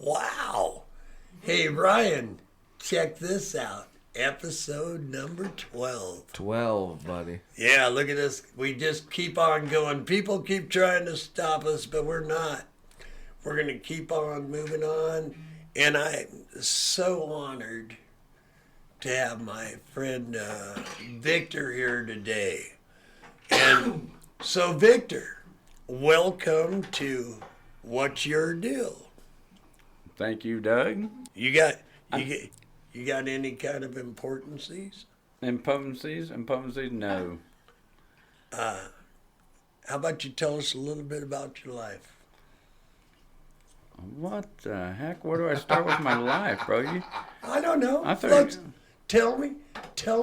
Wow. Hey, Ryan, check this out. Episode number 12. 12, buddy. Yeah, look at this. We just keep on going. People keep trying to stop us, but we're not. We're going to keep on moving on. And I'm so honored to have my friend Victor here today. And so, Victor, welcome to What's Your Deal? Thank you, Doug. You got any kind of importancies? Impotencies? No. How about you tell us a little bit about your life? What the heck? Where do I start with my life, bro? I don't know. Tell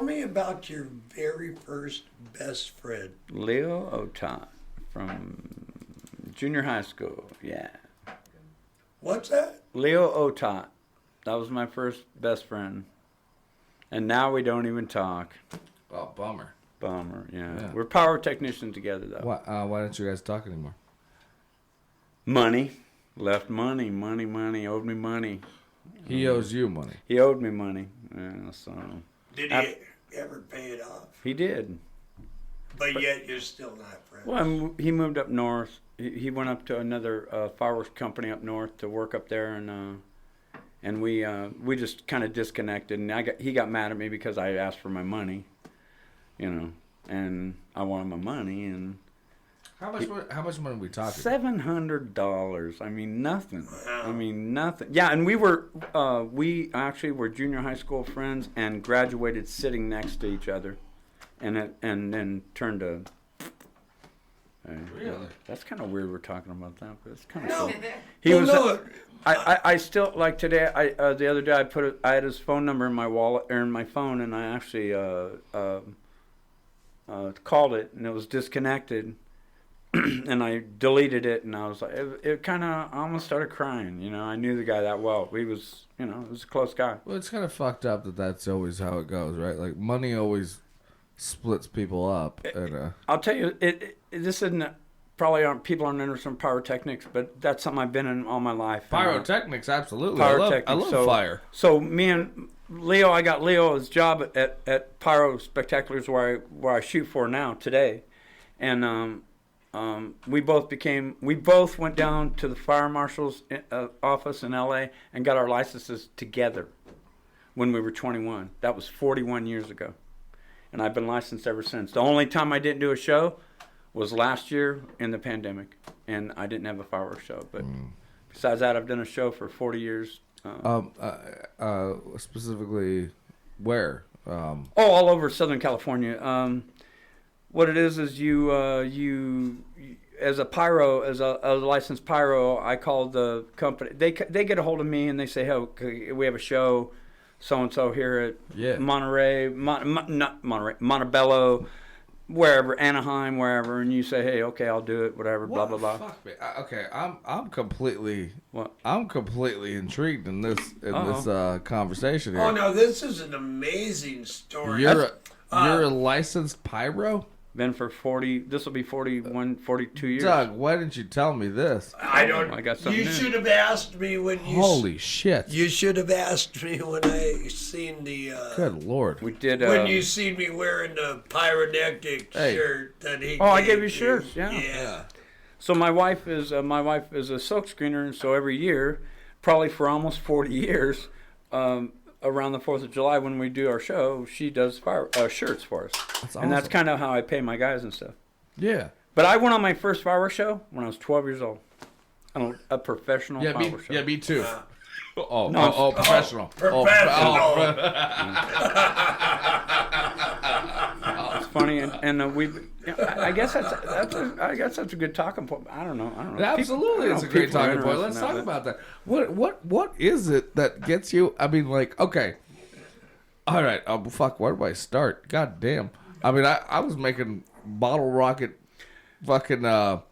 me about your very first best friend. Leo Otot from junior high school. Yeah. What's that? Leo Otot. That was my first best friend. And now we don't even talk. Oh, bummer. Yeah. We're pyrotechnicians together, though. Why don't you guys talk anymore? Money. Left money. Owed me money. He owes you money. He owed me money. Yeah, so. Did he ever pay it off? He did. But yet you're still not friends. Well, he moved up north. He went up to another fireworks company up north to work up there, and we just kind of disconnected. And he got mad at me because I asked for my money, and I wanted my money. And how much money are we talking? $700. I mean, nothing. Wow. Nothing. Yeah, and we actually were junior high school friends and graduated sitting next to each other, and then turned to. Really? That's kind of weird. We're talking about that, but it's kind of cool. I still like today. The other day I had his phone number in my wallet or in my phone, and I actually called it, and it was disconnected. And I deleted it, and I was like, it kind of, I almost started crying. I knew the guy that well. He was, it was a close guy. Well, it's kind of fucked up that's always how it goes, right? Like, money always splits people up. I'll tell you, this isn't, people aren't interested in pyrotechnics, but that's something I've been in all my life. Pyrotechnics, absolutely. Pyrotechnics. I love fire. So me and Leo, I got Leo his job at Pyro Spectaculars where I shoot for now today, and we both went down to the fire marshal's office in L.A. and got our licenses together when we were 21. That was 41 years ago, and I've been licensed ever since. The only time I didn't do a show was last year in the pandemic, and I didn't have a fireworks show. But besides that, I've done a show for 40 years. Specifically, where? All over Southern California. What it is you as a pyro, as a licensed pyro, I call the company. They get a hold of me and they say, "Hey, we have a show, so and so here at Monterey, not Monterey, Montebello, wherever, Anaheim, wherever." And you say, "Hey, okay, I'll do it, whatever." Blah blah blah. Fuck me. Okay, I'm completely intrigued in this conversation here. Oh no, this is an amazing story. You're a licensed pyro? Been for 40, this will be 41, 42 years. Doug, why didn't you tell me this? I got something new. Should have asked me when you... Holy shit. You should have asked me when I seen the... Good Lord. We did... when you seen me wearing the pyrotechnic shirt that he I gave you shirts, yeah. Yeah. So my wife is a silk screener, and so every year, probably for almost 40 years, around the 4th of July when we do our show, she does shirts for us. That's awesome. And that's kind of how I pay my guys and stuff. Yeah. But I went on my first fireworks show when I was 12 years old. A professional fireworks show. Yeah, me too. Professional. Professional. It's funny, and I guess that's a good talking point. I don't know. Absolutely, it's a great talking point. Let's talk about that. What is it that gets you? I mean, like, okay, all right. Fuck. Where do I start? God damn. I mean, I was making bottle rocket, fucking 2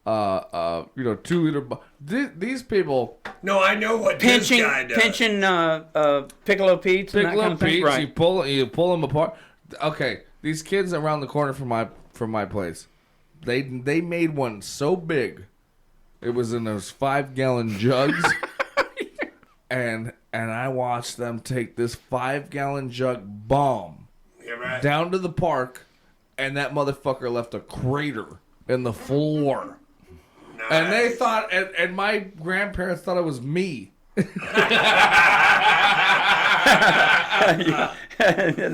liter. These people. No, I know what this guy does. Pinching Piccolo Pete's and that kind of thing. Right. You pull them apart. Okay, these kids around the corner from my place, they made one so big, it was in those 5-gallon jugs. and I watched them take this 5-gallon jug bomb down to the park, and that motherfucker left a crater in the floor. Nice. And they thought, and my grandparents thought it was me. And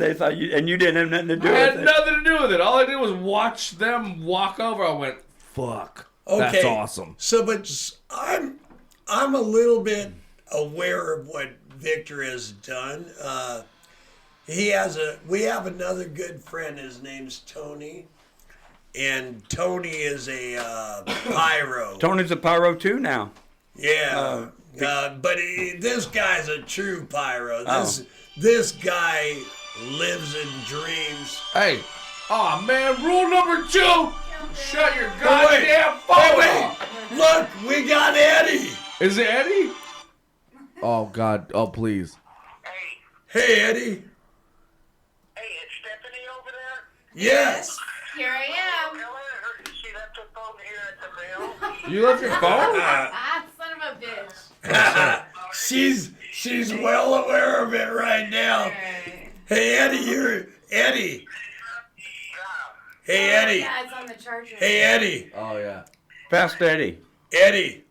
they thought you didn't have nothing to do with it. I had nothing to do with it. All I did was watch them walk over. I went, fuck. Okay. That's awesome. So, but I'm a little bit aware of what Victor has done. We have another good friend. His name's Tony, and Tony is a pyro. Tony's a pyro too now. Yeah, but this guy's a true pyro. This guy lives in dreams. Hey, oh man, rule number 2. Shut your goddamn phone. Wait. Look, we got Eddie. Is it Eddie? Oh, God. Oh, please. Hey, Eddie. Hey, it's Stephanie over there? Yes. Here I am. She left her phone here at the mail. You left your phone? Son of a bitch. She's well aware of it right now. Right. Hey, Eddie, Eddie. Hey, Eddie. Yeah, it's on the charger. Hey, Eddie. Oh, yeah. Fast Eddie. Eddie.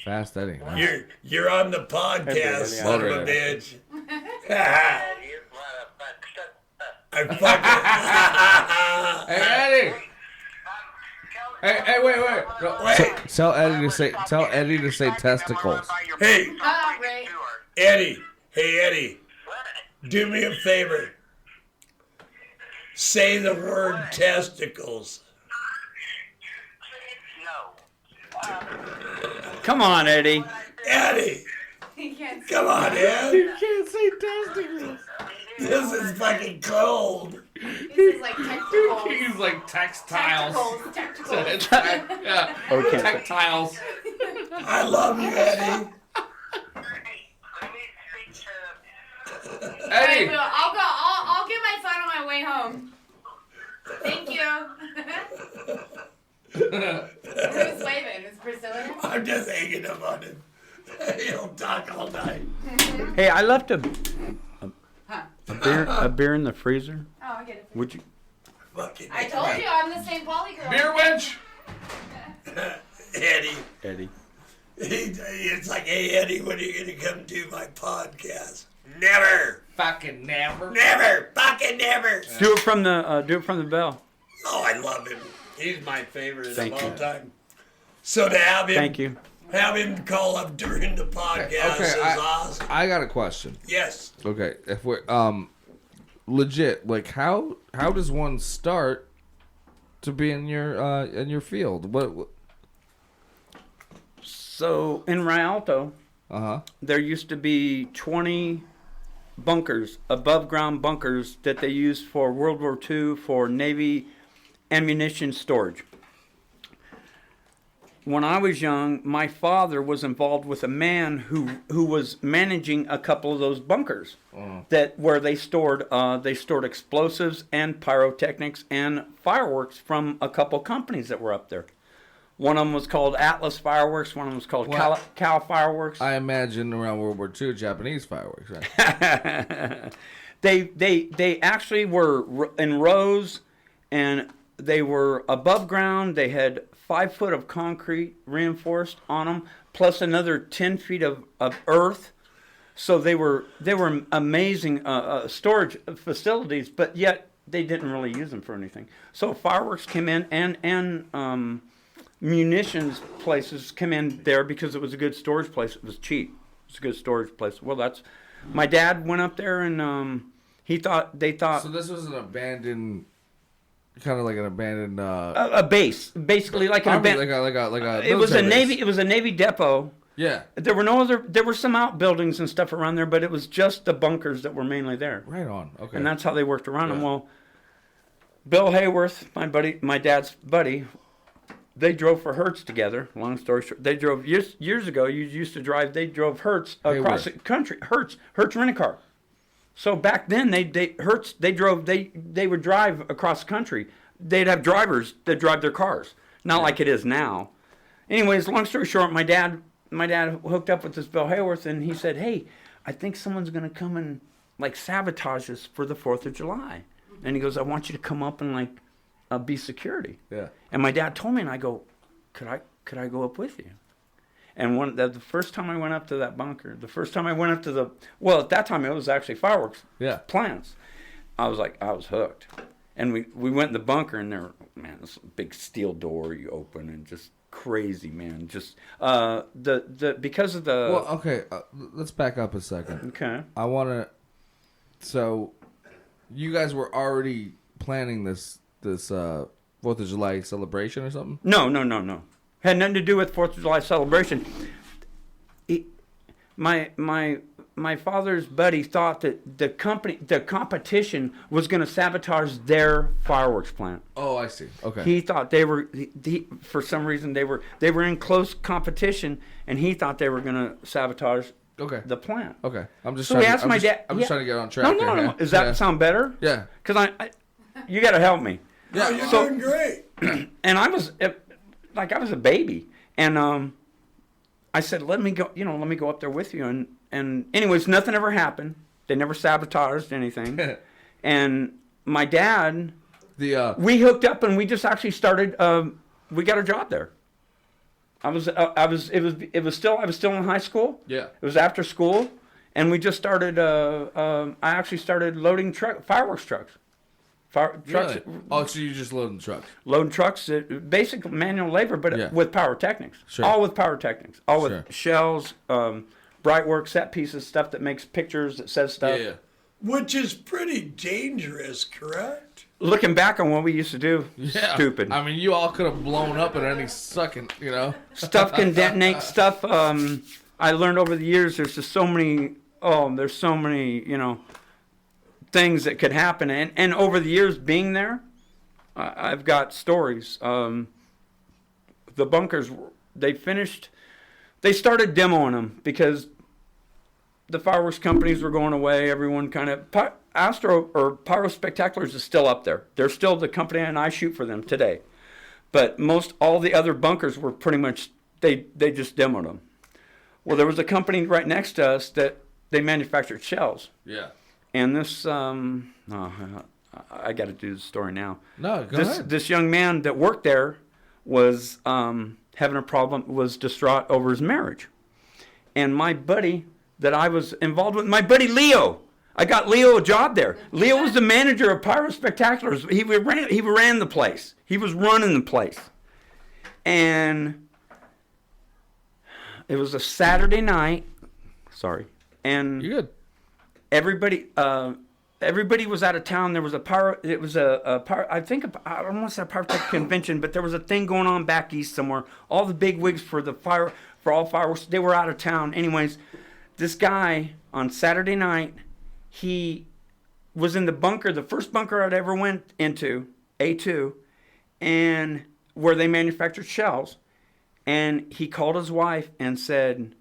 Fast Eddie. Nice. You're on the podcast, son of a bitch. I fucking. Hey, Eddie. Hey, wait. No, Wait. Tell Eddie to say testicles. Hey, Right. Eddie. Hey, Eddie. Do me a favor. Say the word testicles. Come on, Eddie. Eddie. He can't say Come on, Ed. You can't say testicles. This is fucking cold. This is like tentacles. He's like textiles. Tentacles. Yeah. Okay. Textiles. I love you, Eddie. Eddie. I'll go. I'll get my phone on my way home. Thank you. Who's waving? Is Priscilla? I'm just hanging up on him. He'll talk all night. Hey, I left a Huh. beer in the freezer. Oh, I get it. Would you? Fucking I told you I'm the same poly girl. Beer wench. Eddie. Eddie. It's like, hey, Eddie, when are you going to come do my podcast? Never. Fucking never. Never. Fucking never. Do it from the bell. Oh, I love him. He's my favorite Thank of all you. time. So to have him, Thank you. have him call up during the podcast is awesome. I got a question. Yes. Okay, if we're legit, like how does one start to be in your field? What? So in Rialto, there used to be 20 bunkers, above ground bunkers that they used for World War II for Navy ammunition storage. When I was young, my father was involved with a man who was managing a couple of those bunkers where they stored explosives and pyrotechnics and fireworks from a couple companies that were up there. One of them was called Atlas Fireworks. One of them was called Cal Fireworks. I imagine around World War II, Japanese fireworks. Right? They actually were in rows, and they were above ground. They had 5 foot of concrete reinforced on them, plus another 10 feet of earth. So they were amazing storage facilities, but yet they didn't really use them for anything. So fireworks came in and munitions places came in there because it was a good storage place. It was cheap. It was a good storage place. Well, my dad went up there and they thought. So this was an abandoned. Kind of like an abandoned a base, basically like an abandoned. Like a it was a military navy. base. It was a navy depot. Yeah. There were no other. There were some outbuildings and stuff around there, but it was just the bunkers that were mainly there. Right on. Okay. And that's how they worked around them. Well, Bill Hayworth, my dad's buddy, they drove for Hertz together. Long story short, they drove years ago. You used to drive. They drove Hertz across the country. Hertz rent-a-car. So back then, they would drive across the country. They'd have drivers that drive their cars, not like it is now. Anyways, long story short, my dad my dad hooked up with this Bill Hayworth, and he said, "Hey, I think someone's gonna come and like sabotage us for the 4th of July." And he goes, "I want you to come up and like be security." Yeah. And my dad told me, and I go, "Could I go up with you?" And the first time I went up to that bunker, the first time I went up to at that time it was actually fireworks plants. I was hooked. And we went in the bunker, and there, man, this big steel door you open, and just crazy, man. Just because of the. Well, okay, let's back up a second. Okay. I want to. So, you guys were already planning this 4th of July celebration or something? No. Had nothing to do with 4th of July celebration. My father's buddy thought that the competition was going to sabotage their fireworks plant. Oh, I see. Okay. He thought they were, for some reason, they were in close competition, and he thought they were going to sabotage the plant. Okay. I'm just So trying. we asked my dad. I'm just trying to get on track. No. Does that sound better? Yeah. Because you got to help me. Yeah, you're doing great. And I was a baby, and I said, let me go up there with you. And anyways, nothing ever happened. They never sabotaged anything. And my dad, we hooked up, and we just actually started. We got a job there. I was still in high school. Yeah. It was after school, and we just started. I actually started loading fireworks trucks. Trucks. Really? Oh, so you just loading trucks? Loading trucks, basic manual labor, but with pyrotechnics. Sure. All with pyrotechnics. All with shells, bright work, set pieces, stuff that makes pictures, that says stuff. Yeah. Which is pretty dangerous, correct? Looking back on what we used to do, stupid. I mean, you all could have blown up at any second, Stuff can detonate. Stuff. I learned over the years. There's just so many. There's so many. Things that could happen, and over the years being there, I've got stories. The bunkers, they started demoing them because the fireworks companies were going away. Everyone kind of Astro or Pyro Spectaculars is still up there. They're still the company, and I shoot for them today. But all the other bunkers were pretty much they just demoed them. Well, there was a company right next to us that they manufactured shells. Yeah. And this, I got to do the story now. No, go ahead. This young man that worked there was having a problem, was distraught over his marriage. And my buddy that I was involved with, my buddy Leo, I got Leo a job there. Leo was the manager of Pyro Spectaculars. He ran the place. He was running the place. And it was a Saturday night. Sorry. And you're good. Everybody was out of town. There was a pyro. It was a pyro. I don't want to say a pyrotechnic convention, but there was a thing going on back east somewhere. All the big wigs for all fireworks, they were out of town. Anyways, this guy on Saturday night, he was in the bunker, the first bunker I'd ever went into, A2, and where they manufactured shells. And he called his wife and said,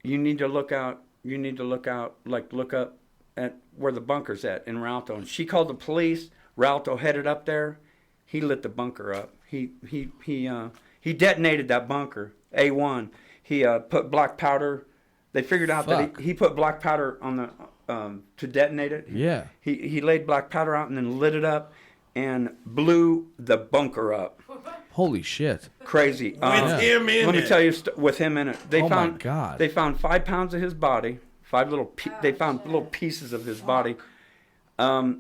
"You need to look out. You need to look out, look up at where the bunker's at in Rialto." And she called the police. Rialto headed up there. He lit the bunker up. He detonated that bunker, A1. He put black powder. They figured out that he put black powder on the to detonate it. Yeah. He laid black powder out and then lit it up and blew the bunker up. Holy shit. Crazy. With him in it. Let me tell you, with him in it. Oh my God. They found 5 pounds of his body. They found little pieces of his body. Where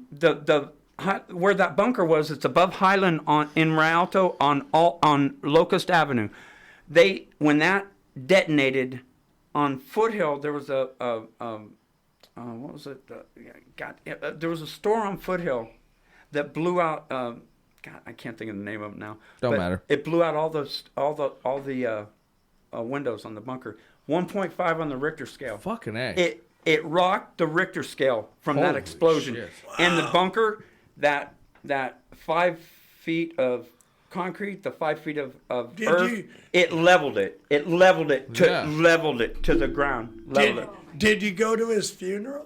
that bunker was, it's above Highland in Rialto on Locust Avenue. When that detonated on Foothill, there was what was it? There was a store on Foothill that blew out. God, I can't think of the name of it now. Don't matter. It blew out all the windows on the bunker. 1.5 on the Richter scale. Fucking A. It rocked the Richter scale from that Holy explosion. shit. Wow. And the bunker, that 5 feet of concrete, the 5 feet of earth, it leveled it. It leveled it to the ground. Did you go to his funeral?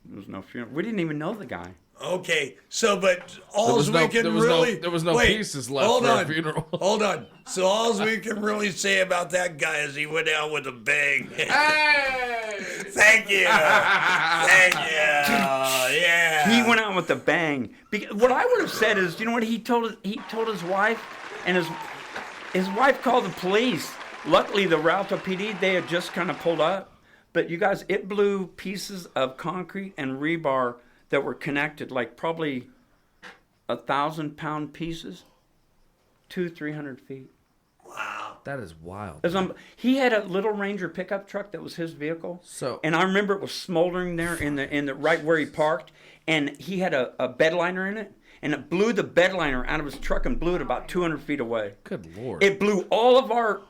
There was no funeral. We didn't even know the guy. Okay, so but all was we no- can there was no- really there was no wait, pieces left hold for a on, funeral. Hold on. So all we can really say about that guy is he went out with a bang. Hey! Thank you, thank you. Yeah. He went out with a bang. What I would have said is, you know what he told his wife, and his wife called the police. Luckily, the Rialto PD, they had just kind of pulled up. But you guys, it blew pieces of concrete and rebar that were connected, like probably 1,000-pound pieces, 200-300 feet. Wow. That is wild. He had a little Ranger pickup truck that was his vehicle. So- and I remember it was smoldering there in the right where he parked, and he had a bed liner in it, and it blew the bed liner out of his truck and blew it about 200 feet away. Good Lord. It blew all of our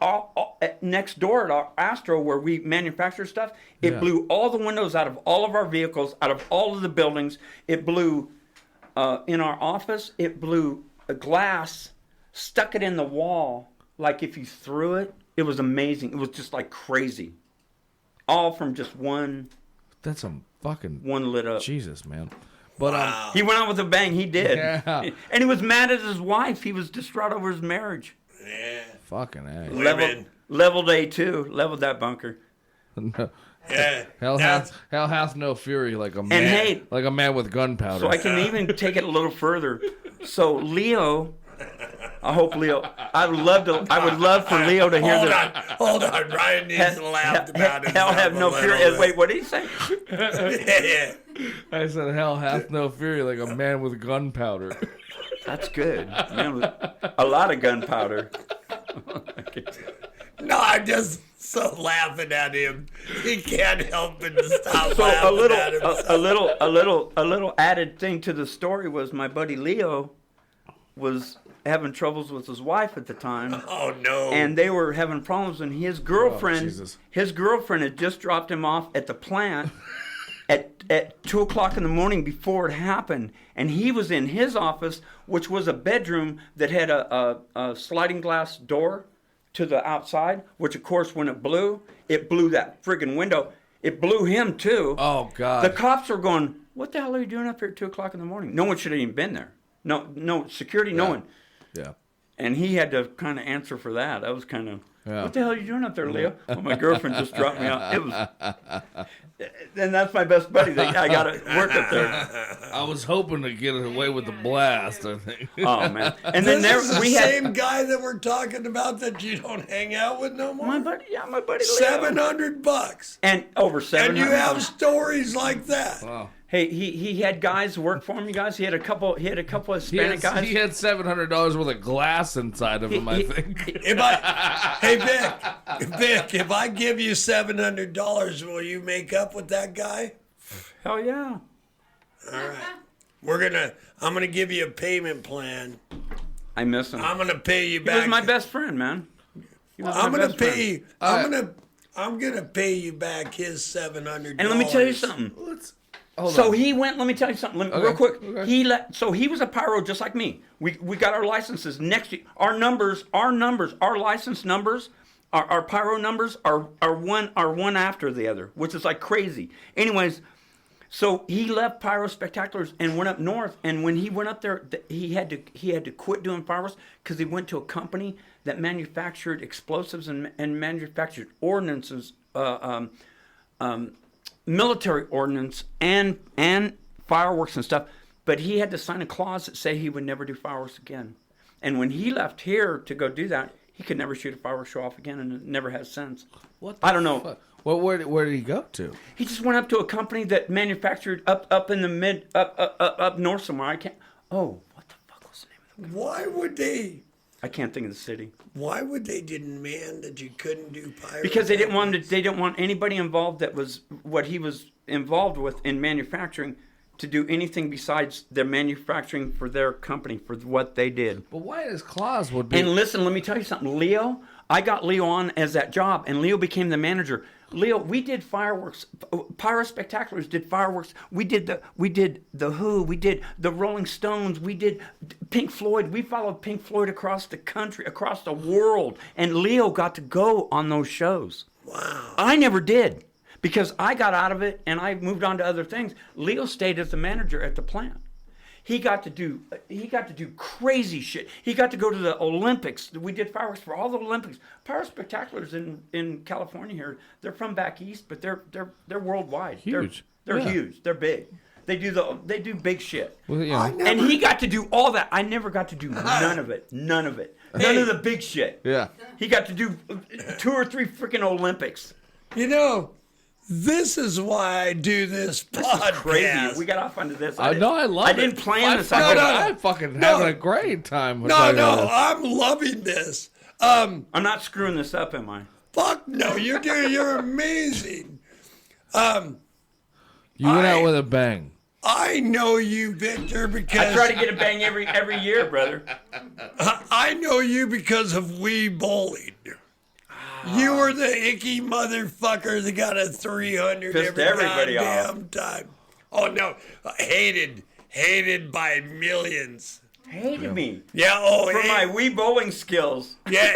next door at our Astro where we manufacture stuff. It Yeah. blew all the windows out of all of our vehicles, out of all of the buildings. It blew in our office. It blew a glass, stuck it in the wall. Like if you threw it, it was amazing. It was just like crazy. All from just one That's some fucking lit up. Jesus, man. But He went out with a bang. He did. Yeah. And he was mad at his wife. He was distraught over his marriage. Yeah. fucking A. Women. Leveled A2. Leveled that bunker. Yeah. Hell That's- hath no fury like a man, hey- like a man with gunpowder. So I can even take it a little further. So Leo, I hope Leo. I would love for Leo to hear this. Hold on. Ryan needs to laugh about it. Hell have no fear. Wait, what did he say? Yeah. I said, hell hath no fury like a man with gunpowder. That's good. Man, with a lot of gunpowder. No, I'm just so laughing at him. He can't help but to stop So laughing at him. a little added thing to the story was my buddy Leo was having troubles with his wife at the time. Oh no. And they were having problems, and his girlfriend, Jesus. had just dropped him off at the plant at 2:00 in the morning before it happened, and he was in his office, which was a bedroom that had a sliding glass door to the outside, which of course when it blew that friggin' window. It blew him too. Oh God. The cops were going, "What the hell are you doing up here at 2:00 in the morning?" No one should have even been there. No security, no one. Yeah. And he had to kind of answer for that. That was kind of, Yeah. what the hell are you doing up there, Leo? Well, my girlfriend just dropped me out. It was, and that's my best buddy. I got to work up there. I was hoping to get away with the blast, I think. Oh man! And then this is the we had same guy that we're talking about that you don't hang out with no more. my buddy Leo. $700, And over and 700. you have stories like that. Wow. Hey, he had guys work for him. You guys, he had a couple of Hispanic guys. He had $700 worth of glass inside of him, I think. Hey Vick, if I give you $700, will you make up with that guy? Hell yeah! All right. I'm gonna give you a payment plan. I miss him. I'm gonna pay you He back. was my best friend, man. He was I'm my gonna best pay friend. you. I'm gonna pay you back his $700. And let me tell you something. Hold So on. he went. Let me tell you something. Real quick. Okay. So he was a pyro just like me. We got our licenses next year. Our license numbers, our pyro numbers are one after the other, which is like crazy. Anyways, so he left Pyro Spectaculars and went up north. And when he went up there, he had to quit doing fireworks because he went to a company that manufactured explosives and manufactured ordnances. Military ordnance and fireworks and stuff, but he had to sign a clause that say he would never do fireworks again. And when he left here to go do that, he could never shoot a fireworks show off again, and it never has since. What I don't know. fuck? Well, where did he go to? He just went up to a company that manufactured up in the up north somewhere. I can't. Oh, what the fuck was the name of Why would they? I can't think of the city. Why would they demand that you couldn't do pyrotechnics? Because they didn't want anybody involved that was what he was involved with in manufacturing to do anything besides their manufacturing for their company for what they did. But why his clause would be? And listen, let me tell you something. Leo, I got Leo on as that job, and Leo became the manager. Leo, we did fireworks. Pyro Spectaculars did fireworks. We did the Who. We did the Rolling Stones. We did Pink Floyd. We followed Pink Floyd across the country, across the world. And Leo got to go on those shows. Wow. I never did because I got out of it and I moved on to other things. Leo stayed as the manager at the plant. He got to do crazy shit. He got to go to the Olympics. We did fireworks for all the Olympics. Pyro Spectaculars in California here. They're from back east, but they're worldwide. Huge. They're huge. They're big. They do big shit. Well, And he got to do all that. I never got to do none of it. None of it. None of the big shit. Yeah. He got to do 2 or 3 freaking Olympics. You know, this is why I do this podcast. Crazy. We got off onto this. I know. I love it. I didn't plan this. I'm fucking having a great time. With I'm loving this. I'm not screwing this up, am I? Fuck no, you're amazing. You went out with a bang. I know you, Victor, because I try to get a bang every year, brother. I know you because of Wii Bowling. You were the icky motherfucker that got a 300 Pissed every everybody goddamn time. Oh no, hated by millions. Hated me. Yeah. Oh, For my Wii bowling skills. Yeah.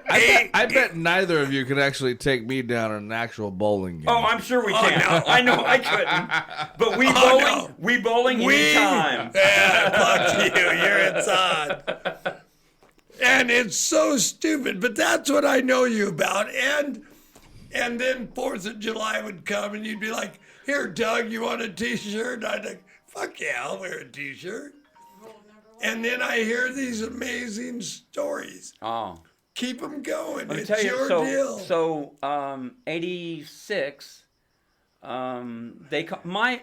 I bet neither of you could actually take me down in an actual bowling game. Oh, I'm sure we can. no. I know I couldn't. But Wii bowling anytime. Yeah, fuck you. You're inside. And it's so stupid, but that's what I know you about. And then 4th of July would come and you'd be like, here, Doug, you want a t-shirt? And I'd like, fuck yeah, I'll wear a t-shirt. And then I hear these amazing stories. Oh. Keep them going. Let me It's tell you, your deal. So 86, my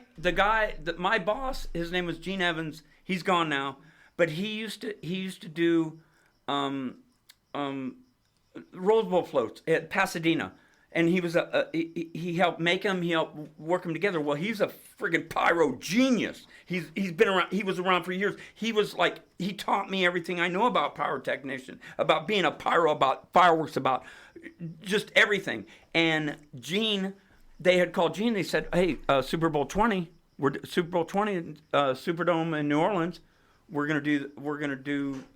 boss, his name was Gene Evans. He's gone now, but he used to do Rose Bowl floats at Pasadena, and he was he helped make them. He helped work them together. Well, he's a friggin' pyro genius. He's been around. He was around for years. He taught me everything I know about pyrotechnician, about being a pyro, about fireworks, about just everything. And Gene, they had called Gene. They said, "Hey, Super Bowl 20, Superdome in New Orleans. We're gonna do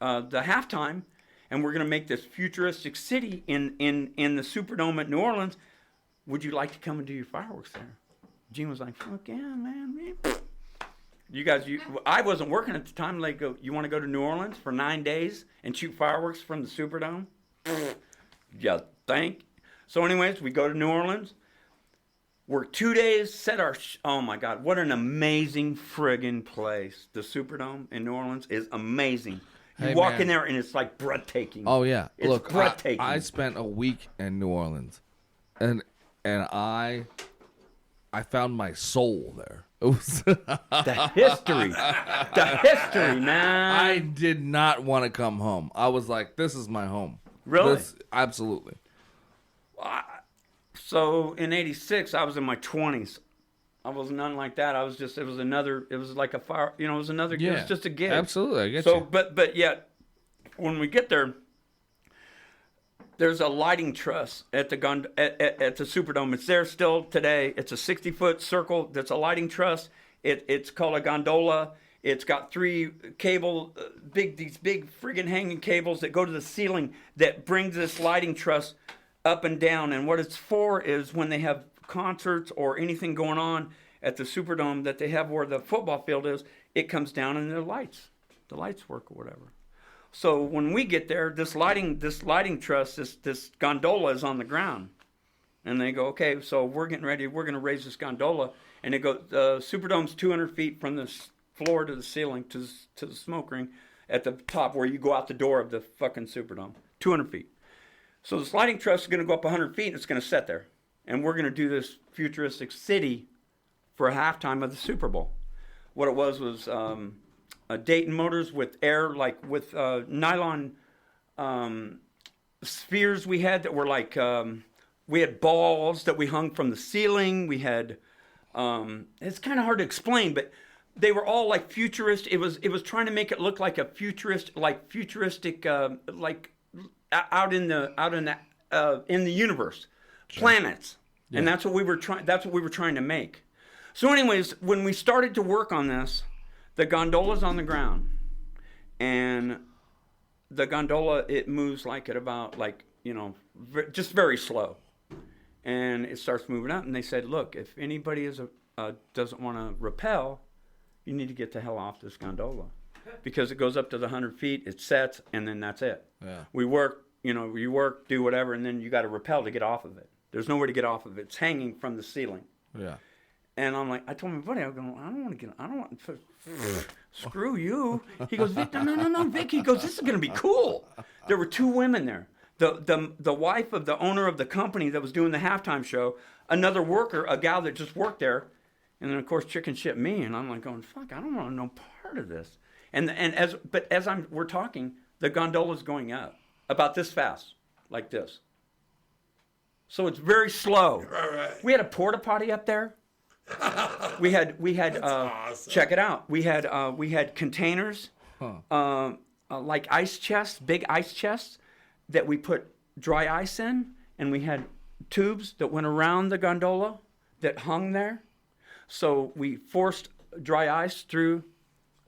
the halftime, and we're gonna make this futuristic city in the Superdome at New Orleans. Would you like to come and do your fireworks there?" Gene was like, "Fuck yeah, man. I wasn't working at the time. They go, "You want to go to New Orleans for 9 days and shoot fireworks from the Superdome?" Yeah, So anyways, we go to New Orleans. Work 2 days, oh my God, what an amazing friggin' place. The Superdome in New Orleans is amazing. You walk in there and it's like breathtaking. Oh yeah. It's Look, breathtaking. I spent a week in New Orleans, and I found my soul there. It was The history, man. I did not want to come home. I was like, this is my home. Really? Absolutely. So in '86, I was in my 20s. I was none like that. It was like a fire, it was another, it was just a gig. Absolutely, I get you. you. But yet, when we get there, there's a lighting truss at the Superdome. It's there still today. It's a 60-foot circle that's a lighting truss. It's called a gondola. It's got 3 these big friggin' hanging cables that go to the ceiling that brings this lighting truss up and down. And what it's for is when they have concerts or anything going on at the Superdome that they have where the football field is, it comes down and the lights work or whatever. So when we get there, this lighting truss, this gondola is on the ground. And they go, okay, so we're getting ready, we're going to raise this gondola. And they go, the Superdome's 200 feet from the floor to the ceiling to the smoke ring at the top where you go out the door of the fucking Superdome. 200 feet. So the sliding truss is going to go up 100 feet and it's going to sit there. And we're going to do this futuristic city for a halftime of the Super Bowl. What it was Dayton motors with air, like with nylon spheres we had that were like, we had balls that we hung from the ceiling. We had, it's kind of hard to explain, but they were all like futurist. It was trying to make it look like a futuristic, like out in the universe, planets, and that's what we were trying to make. So, anyways, when we started to work on this, the gondola's on the ground, and the gondola it moves like at about just very slow, and it starts moving up. And they said, look, if anybody doesn't want to rappel, you need to get the hell off this gondola. Because it goes up to the 100 feet, it sets, and then that's it. Yeah. We work, you work, do whatever, and then you got to rappel to get off of it. There's nowhere to get off of it. It's hanging from the ceiling. Yeah. And I'm like, I told my buddy, I don't want to screw you. He goes, Vic, no, Vic. He goes, this is going to be cool. There were 2 women there. The wife of the owner of the company that was doing the halftime show, another worker, a gal that just worked there, and then of course chicken shit me, and I'm like going, fuck, I don't want no part of this. And as we're talking, the gondola's going up about this fast, like this. So it's very slow. Right. We had a porta potty up there. We had awesome. Check it out. We had containers, like ice chests, big ice chests that we put dry ice in, and we had tubes that went around the gondola that hung there. So we forced dry ice through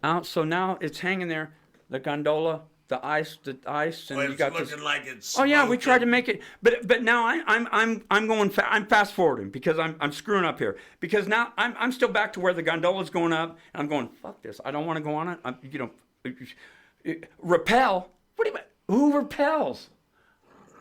out. So now it's hanging there, the gondola, the ice, and Well, you got looking this. like it's Oh yeah, we tried to smoking. make it, but now I'm going I'm fast forwarding because I'm screwing up here because now I'm still back to where the gondola's going up and I'm going, fuck this, I don't want to go on it. Rappel. What do you mean? Who repels?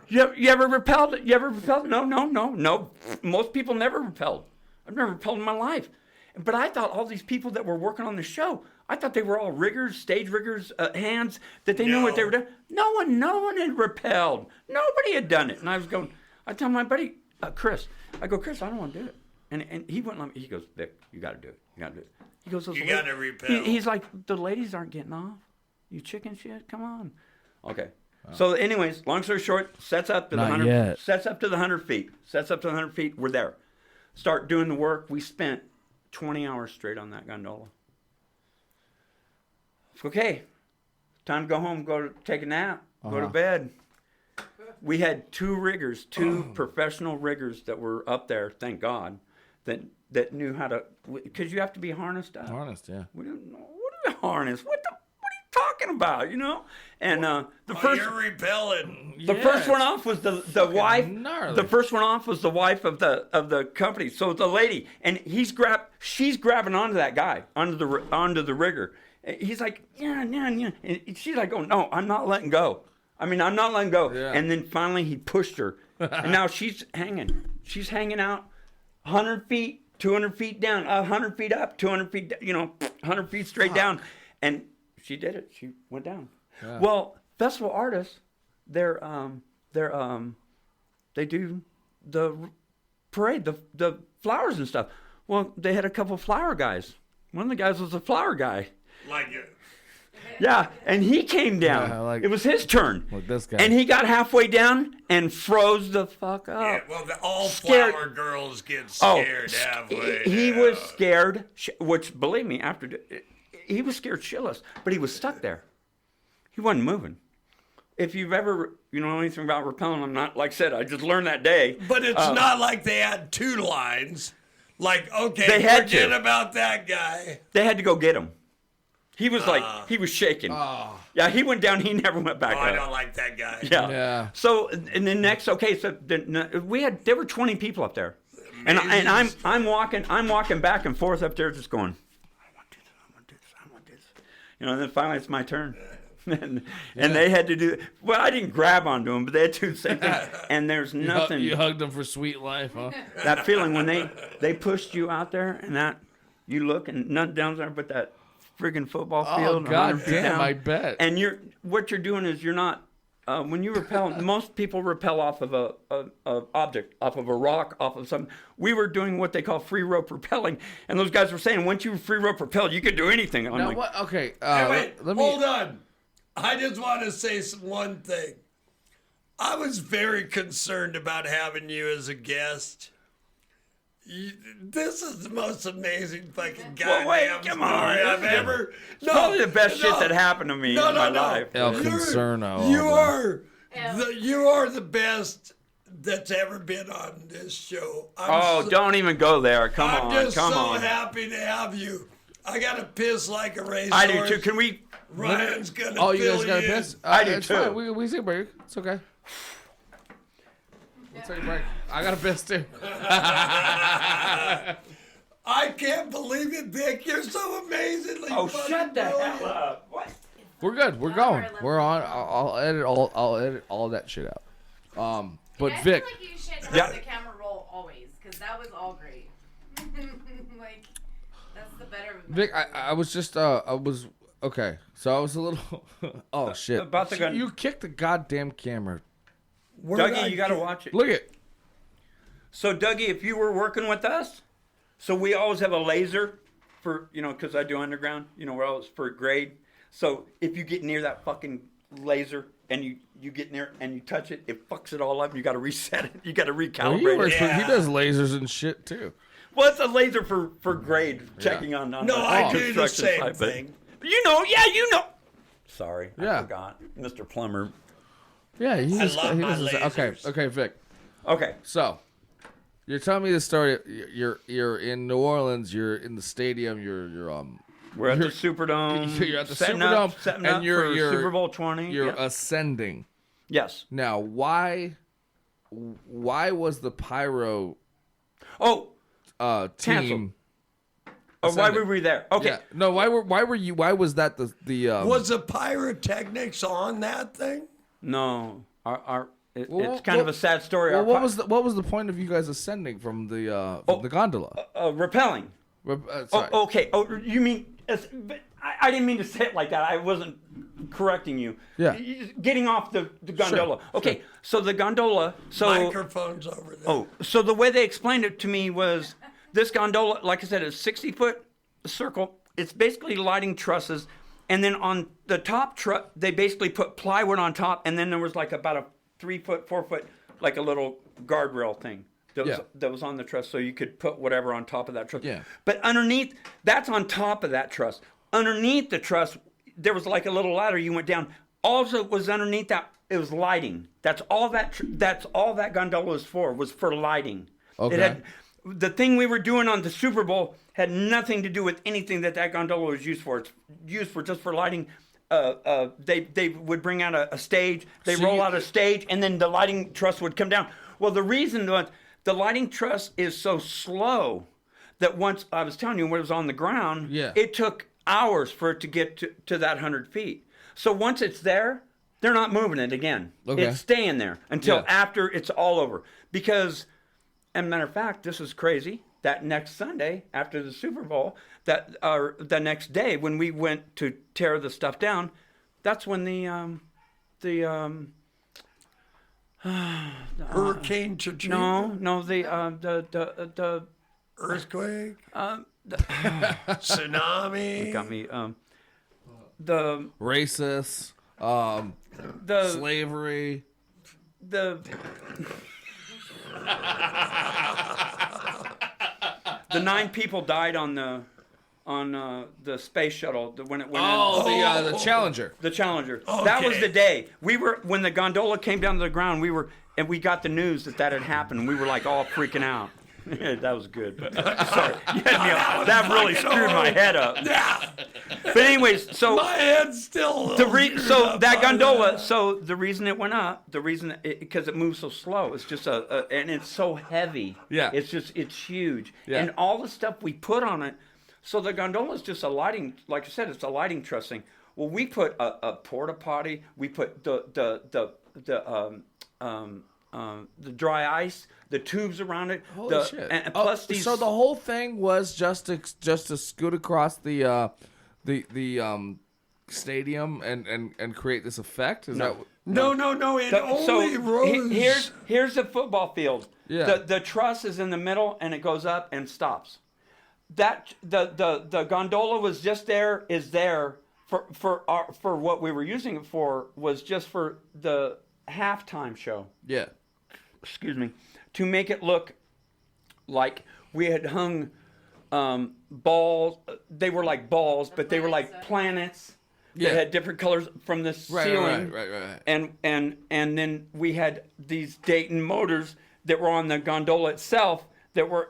You ever repelled? You ever repelled? No. Most people never repelled. I've never repelled in my life. But I thought all these people that were working on the show, I thought they were all riggers, stage riggers, hands, that they knew what they were doing. No one had repelled. Nobody had done it. And I was going, I tell my buddy, Chris, I go, Chris, I don't want to do it. And he wouldn't let me. He goes, Vic, you got to do it. You got to do it. He goes, You got to repel. He's like, the ladies aren't getting off. You chicken shit, come on. Okay. So anyways, long story short, sets up to the 100 yet. Sets up to the 100 feet. Sets up to the 100 feet. We're there. Start doing the work. We spent 20 hours straight on that gondola. Okay. Time to go home, go to take a nap, go to bed. We had 2 riggers, 2 professional riggers that were up there, thank God, that knew how to, because you have to be harnessed up. Honest, yeah. We didn't know. What are the harness? What are you talking about, And You're repelling. the first one off was the wife. gnarly. The first one off was the wife of the company. So the lady, and she's grabbing onto that guy, onto the rigger. He's like, yeah. And she's like, oh no, I'm not letting go. I'm not letting go. Yeah. And then finally he pushed her, and now she's hanging. She's hanging out, 100 feet, 200 feet down, 100 feet up, 200 feet, 100 feet straight down, and she did it. She went down. Yeah. Well, festival artists, they do the parade, the flowers and stuff. Well, they had a couple flower guys. One of the guys was a flower guy. Like it. Yeah, and he came down. Yeah, it was his turn. Like this guy. And he got halfway down and froze the fuck up. Yeah, well, all Scared. flower girls get scared halfway. He down. was scared, which, believe me, he was scared shitless, but he was stuck there. He wasn't moving. If you've ever, know anything about rappelling, I'm not, like I said, I just learned that day. But it's not like they had 2 lines. Like, okay, They had forget to. about that guy. They had to go get him. He was he was shaking. Yeah, he went down. He never went back Oh, up. I don't like that guy. Yeah. Yeah. So and then next, okay, so there were 20 people up there, and I'm walking back and forth up there, just going, I want to do this. And then finally it's my turn, and they had to do. Well, I didn't grab onto them, but they had to do the same thing. And there's nothing. You hugged them for sweet life, huh? That feeling when they pushed you out there, and that you look and nothing down there but that friggin' football field. Oh, 100 God feet damn, down. I bet. And what you're doing is you're not, when you repel, most people repel off of a object, off of a rock, off of something. We were doing what they call free rope rappelling, and those guys were saying once you free rope rappel, you could do anything. I'm Now, like, what? Okay. Hey, wait, let me. hold on. I just want to say one thing. I was very concerned about having you as a guest. This is the most amazing fucking goddamn wait, come on. story I've ever. it's probably the best shit that happened to me in my life. El You're- Concerno. You are the best that's ever been on this show. Don't even go there. Come I'm on. just Come so on. happy to have you. I got to piss like a racehorse. I do too. Can we? Ryan's gonna. Oh, you fill guys got to in. piss? I do it's too. Fine. We take a break. It's okay. We'll take a break. I got to piss too. I can't believe it, Vic. You're so amazingly. Oh, fucking shut the brilliant. hell up! What? We're good. We're going. We're on. I'll edit all that shit out. But I Vic, feel like you should have Yeah. the camera roll always, because that was all great. Like, that's the better. Vic, I was just okay. So I was a little. Oh shit! About the gun. You kicked the goddamn camera. Where'd I Dougie, you got to get- watch it. Look at. So, Dougie, if you were working with us, so we always have a laser for, because I do underground, we're always for grade. So, if you get near that fucking laser and you get near and you touch it, it fucks it all up. You got to reset it. You got to Well, recalibrate it. he does lasers and shit too. Well, it's a laser for grade, checking on No, the I do the construction same site, but- thing. Sorry, Yeah. I forgot. Mr. Plumber. Yeah, he love my okay, lasers. okay, Vic. Okay. So, you're telling me the story. You're in New Orleans. You're in the stadium. We're at the Superdome. You're at the setting Superdome, up, setting and up you're for Super Bowl 20. You're Yep. ascending. Yes. Now, why was the Pyro Oh, team? Canceled. Why ascending? were we there? Okay. Yeah. No. Why was that the Was the pyrotechnics on that thing? No, Well, it's kind of a sad story. Well, Our what was the point of you guys ascending from the gondola? repelling? Sorry. Oh, okay. Oh, you mean? But I didn't mean to say it like that. I wasn't correcting you. Yeah. Getting off the gondola. Okay. So the gondola. So Microphones over there. Oh, so the way they explained it to me was this gondola, like I said, is 60-foot circle. It's basically lighting trusses. And then on the top truss, they basically put plywood on top. And then there was like about a 3-foot, 4-foot, like a little guardrail thing that was on the truss. So you could put whatever on top of that truss. Yeah. But underneath, that's on top of that truss. Underneath the truss, there was like a little ladder you went down. Also was underneath that, it was lighting. That's all that gondola was for lighting. Okay. It had, the thing we were doing on the Super Bowl had nothing to do with anything that gondola was used for. It's used for just for lighting. They would bring out a stage. They roll out a stage, and then the lighting truss would come down. Well, the reason was the lighting truss is so slow that once I was telling you when it was on the ground, it took hours for it to get to that 100 feet. So once it's there, they're not moving it again. Okay. It's staying there until after it's all over. Because, as a matter of fact, this is crazy. That next Sunday after the Super Bowl, the next day when we went to tear the stuff down, that's when the Hurricane Katrina? no the Earthquake? Tsunami? got me the Racist. the Slavery. the the 9 people died on the space shuttle when it went in. The Challenger. The Challenger. That was the day we were when the gondola came down to the ground. We got the news that had happened. We were like all freaking out. That was good. But, sorry, that really screwed my head up. Yeah. But anyways, so My head's still. so that gondola. So the reason it went up, because it moves so slow. It's just and it's so heavy. Yeah. It's huge. Yeah. And all the stuff we put on it. So the gondola is just a lighting. Like I said, it's a lighting trussing. Well, we put a porta potty. We put the dry ice, the tubes around it. Holy shit! And plus these. So the whole thing was just to scoot across the stadium and create this effect. Is that? No. It only rose. Here's the football field. Yeah. The truss is in the middle and it goes up and stops. That the gondola was just there for what we were using it for was just for the halftime show. Yeah. Excuse me, to make it look like we had hung balls. They were like balls, but they were like planets that had different colors from the ceiling. Right. And then we had these Dayton motors that were on the gondola itself that were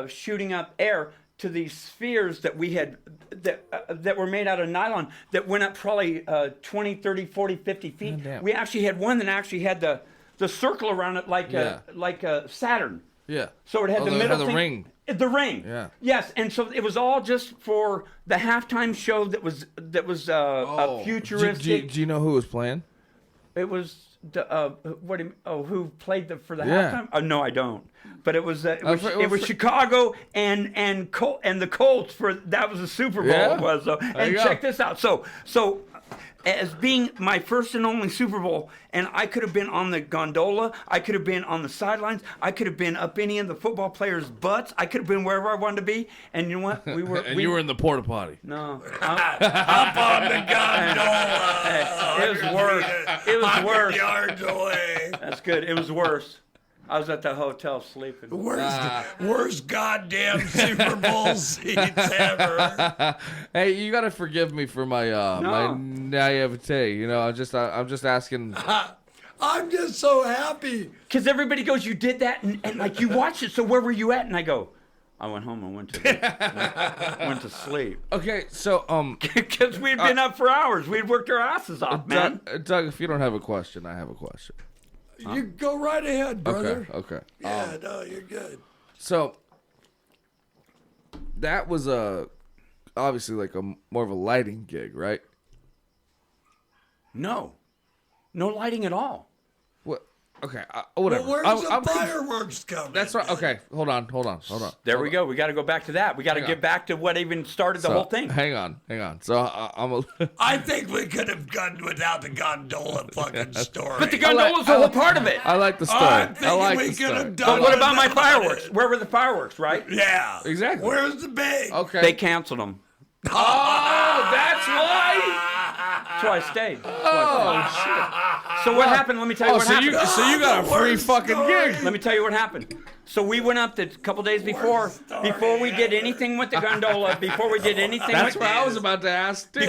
shooting up air to these spheres that we had that were made out of nylon that went up probably 20, 30, 40, 50 feet. Oh, damn. We actually had one that actually had the circle around it like a Saturn. Yeah. So it had the It middle had the thing. ring. The ring. Yeah. Yes, and so it was all just for the halftime show that was a futuristic. Do you know who was playing? It was who played for the Yeah. halftime? Oh no, I don't. But it was Chicago and the Colts for that was the Super Bowl. Yeah. It was and check this out. So as being my first and only Super Bowl, and I could have been on the gondola, I could have been on the sidelines, I could have been up any of the football players' butts, I could have been wherever I wanted to be. And you know what? We were. You were in the porta potty. No. Up on the gondola. It was worse. It was 100 worse. yards away. That's good. It was worse. I was at the hotel sleeping. Worst goddamn Super Bowl seats ever. Hey, you gotta forgive me for my my naivete. You know, I'm just asking. I'm just so happy because everybody goes, "You did that," and like you watched it. So where were you at? And I go, "I went home and went to sleep." Okay, so because we'd been up for hours. We'd worked our asses off, man. Doug, if you don't have a question, I have a question. You go right ahead, brother. Okay. Yeah, no, you're good. So that was obviously like more of a lighting gig, right? No lighting at all. What? Okay, whatever. Well, where's the fireworks coming? That's right. Okay, hold on. There we go. We got to go back to that. We got to get back to what even started the whole thing. Hang on. So I think we could have gone without the gondola fucking story. But the gondola's the whole part of it. I like the story. I'm thinking we could have done. But what about my fireworks? Where were the fireworks, right? Yeah. Exactly. Where's the big? Okay. They canceled them. Oh, that's why. That's why I stayed. Oh shit. So what happened? Let me tell you what happened. So you got a free fucking gig. Let me tell you what happened. So we went up a couple days before we did anything with the gondola, before we did anything That's with what I was about to ask too.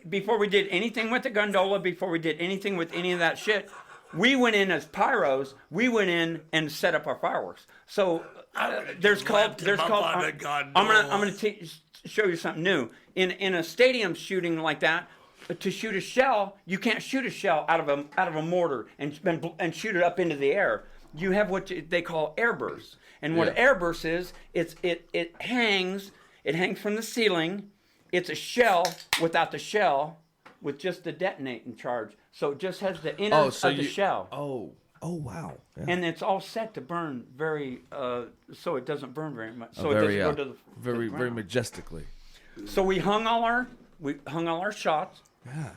before we did anything with the gondola, before we did anything with any of that shit, we went in as pyros. We went in and set up our fireworks. So I'm gonna show you something new. In a stadium shooting like that, to shoot a shell, you can't shoot a shell out of a mortar and shoot it up into the air. You have what they call air bursts. And what an air burst is, it hangs from the ceiling. It's a shell without the shell, with just the detonating charge. So it just has the innards of the shell. Oh wow. Yeah. And it's all set to burn very, so it doesn't burn very much. So very, it doesn't go to the very ground. majestically. So we hung all our shots,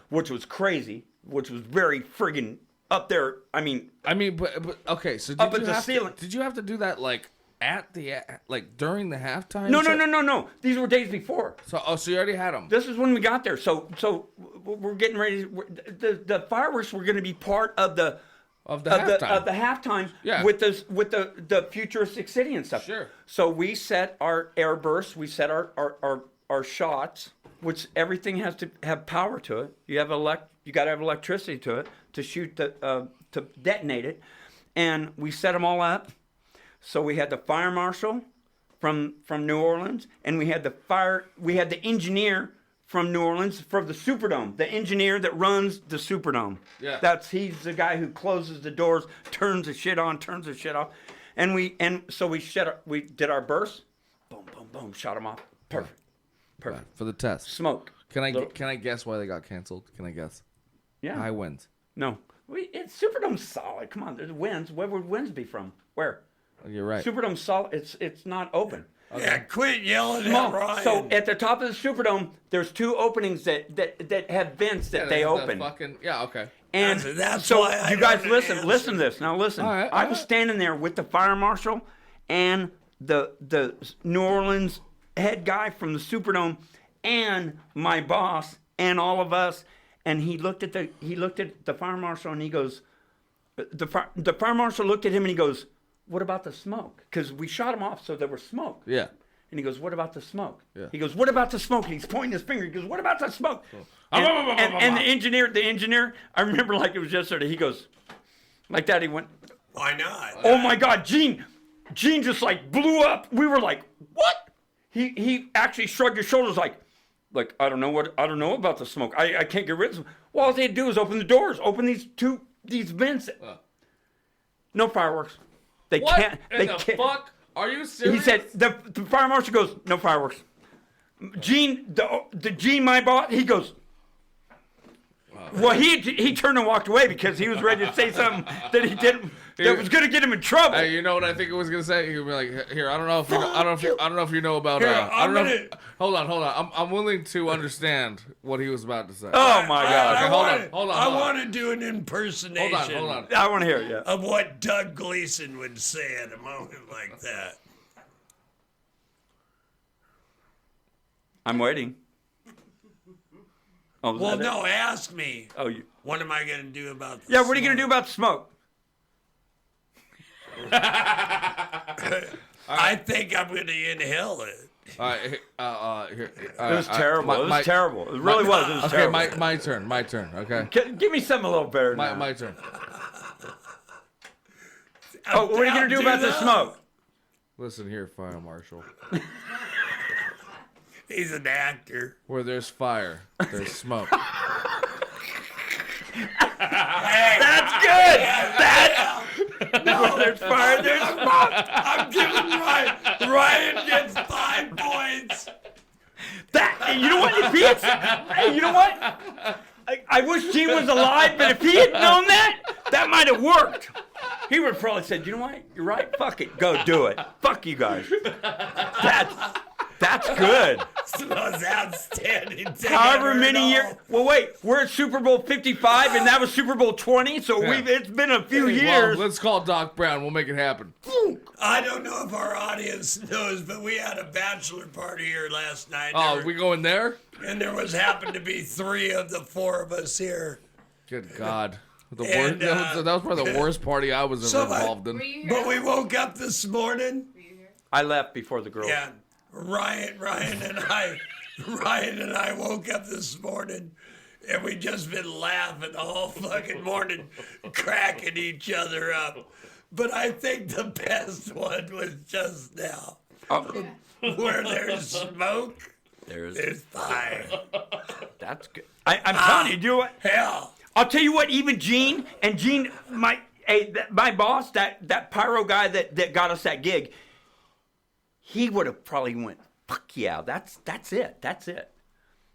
which was crazy, which was very friggin' up there. I mean, but okay. So up at the ceiling. Did you have to do that like during the halftime? No. These were days before. So you already had them. This is when we got there. So we're getting ready. The fireworks were going to be part of the halftime with the futuristic city and stuff. Sure. So we set our air bursts. We set our shots, which everything has to have power to it. You got to have electricity to it to shoot to detonate it, and we set them all up. So we had the fire marshal from New Orleans, and we had the engineer from New Orleans for the Superdome, the engineer that runs the Superdome. Yeah. He's the guy who closes the doors, turns the shit on, turns the shit off, so we did our bursts, boom, boom, boom, shot them off, perfect. For the test. Smoke. Can I guess why they got canceled? Can I guess? Yeah. High winds. No. Superdome's solid. Come on, there's winds. Where would winds be from? Where? Oh, you're right. Superdome's solid. It's not open. Okay. Yeah, quit yelling at Ryan. So at the top of the Superdome, there's two openings that have vents that they open. Okay. And that's so why you guys listen to this. Now listen. All right. I was standing there with the fire marshal and the New Orleans head guy from the Superdome and my boss and all of us, and he looked at the fire marshal and he goes, the fire marshal looked at him and he goes, "What about the smoke?" Because we shot him off, so there was smoke. Yeah. And he goes, "What about the smoke?" Yeah. He goes, "What about the smoke?" And he's pointing his finger. He goes, "What about the smoke?" And the engineer, I remember like it was yesterday. He goes, like that. He went, "Why not?" Oh my God, Gene just like blew up. We were like, "What?" He actually shrugged his shoulders like I don't know about the smoke. I can't get rid of it. Well, all they had to do is open the doors, open these vents. No fireworks. They what can't. in the fuck Are you serious? He said, the fire marshal goes, no fireworks. Gene, the Gene, my boss, he goes, well, he turned and walked away because he was ready to say something that he didn't, that was going to get him in trouble. Hey, you know what I think it was gonna say? He would be like, "Here, I don't know if you know, I don't know if you know about. Here, I don't know. Hold on. I'm willing to understand what he was about to say. Oh my God! Okay, hold on. I want to do an impersonation. Hold on. I want to hear it. Yeah. Of what Doug Gleason would say at a moment like that. I'm waiting. Oh, Well, no, ask me. Oh, you. What am I going to do about this? Yeah, what are you going to do about the smoke? I think I'm going to inhale it. Here, It was terrible. It was terrible. It really was. It was okay, terrible. my turn. Okay, Give me something a little better than that. my turn. Oh, what are you going to do about the smoke? Listen here, fire marshal. He's an actor. Where there's fire, there's smoke. That's good. There's fire. There's smoke. I'm giving Ryan. Ryan gets 5 points. You know what? If he had, hey, you know what? I wish Gene was alive, but if he had known that might have worked. He would have probably said, you know what? You're right. Fuck it. Go do it. Fuck you guys. That's good. That's outstanding. However many years. Well, wait. We're at Super Bowl 55, and that was Super Bowl 20, so it's been a few years. Well, let's call Doc Brown. We'll make it happen. I don't know if our audience knows, but we had a bachelor party here last night. Oh, we going there? And there happened to be 3 of the 4 of us here. Good God. And, that was probably the worst party I was ever involved in. Were you here? But we woke up this morning. Were you here? I left before the girls. Yeah, Ryan and I woke up this morning, and we just been laughing all fucking morning, cracking each other up. But I think the best one was just now, where there's smoke, there's fire. That's good. I'm telling you, do it. Hell, I'll tell you what. Even Gene, my boss, that pyro guy that got us that gig, he would have probably went, fuck yeah, that's it. That's it.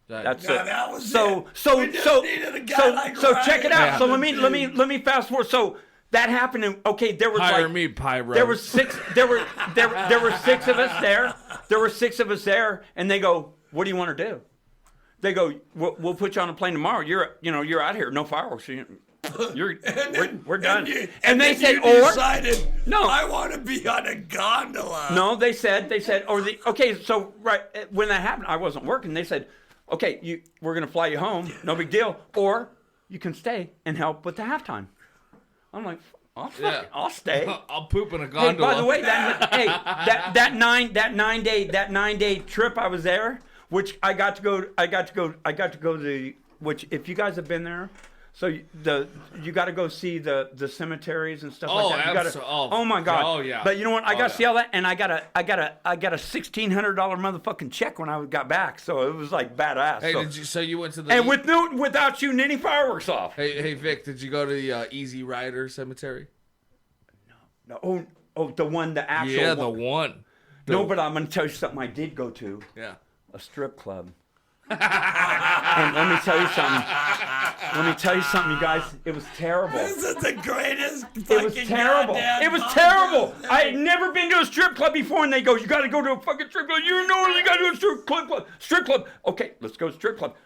That's no, it. that was So it. so We just so needed a guy so like so Ryan. check it out. Yeah. So let me fast forward. So that happened, and okay, there was Hire like me, Pyro. there were 6 there were 6 of us there. There were 6 of us there, and they go, what do you want to do? They go, we'll put you on a plane tomorrow. You're out here, no fireworks. We're done. And they said, you decided, No. I want to be on a gondola. No, they said, okay, so right when that happened, I wasn't working. They said, okay, we're gonna fly you home, no big deal, or you can stay and help with the halftime. I'm like, I'll stay. I'll poop in a Hey, gondola. by the way, that 9 day trip I was there, which I got to go to, which if you guys have been there. So you got to go see the cemeteries and stuff like that. You gotta, oh my God! Oh yeah! But you know what? I got to see all that, and I got a $1,600 motherfucking check when I got back. So it was like badass. Hey, so you went to the and without shooting any fireworks off. Hey, Vic, did you go to the Easy Rider Cemetery? No. Oh, the one, the actual. Yeah, one. the one. No, but I'm gonna tell you something. I did go to. Yeah. A strip club. And let me tell you something, you guys. It was terrible. This is the greatest It fucking was terrible. goddamn It was podcast terrible. ever. I had never been to a strip club before, and they go, "You got to go to a fucking strip club. You know you got to do a strip club. Strip club. Okay, let's go to strip club.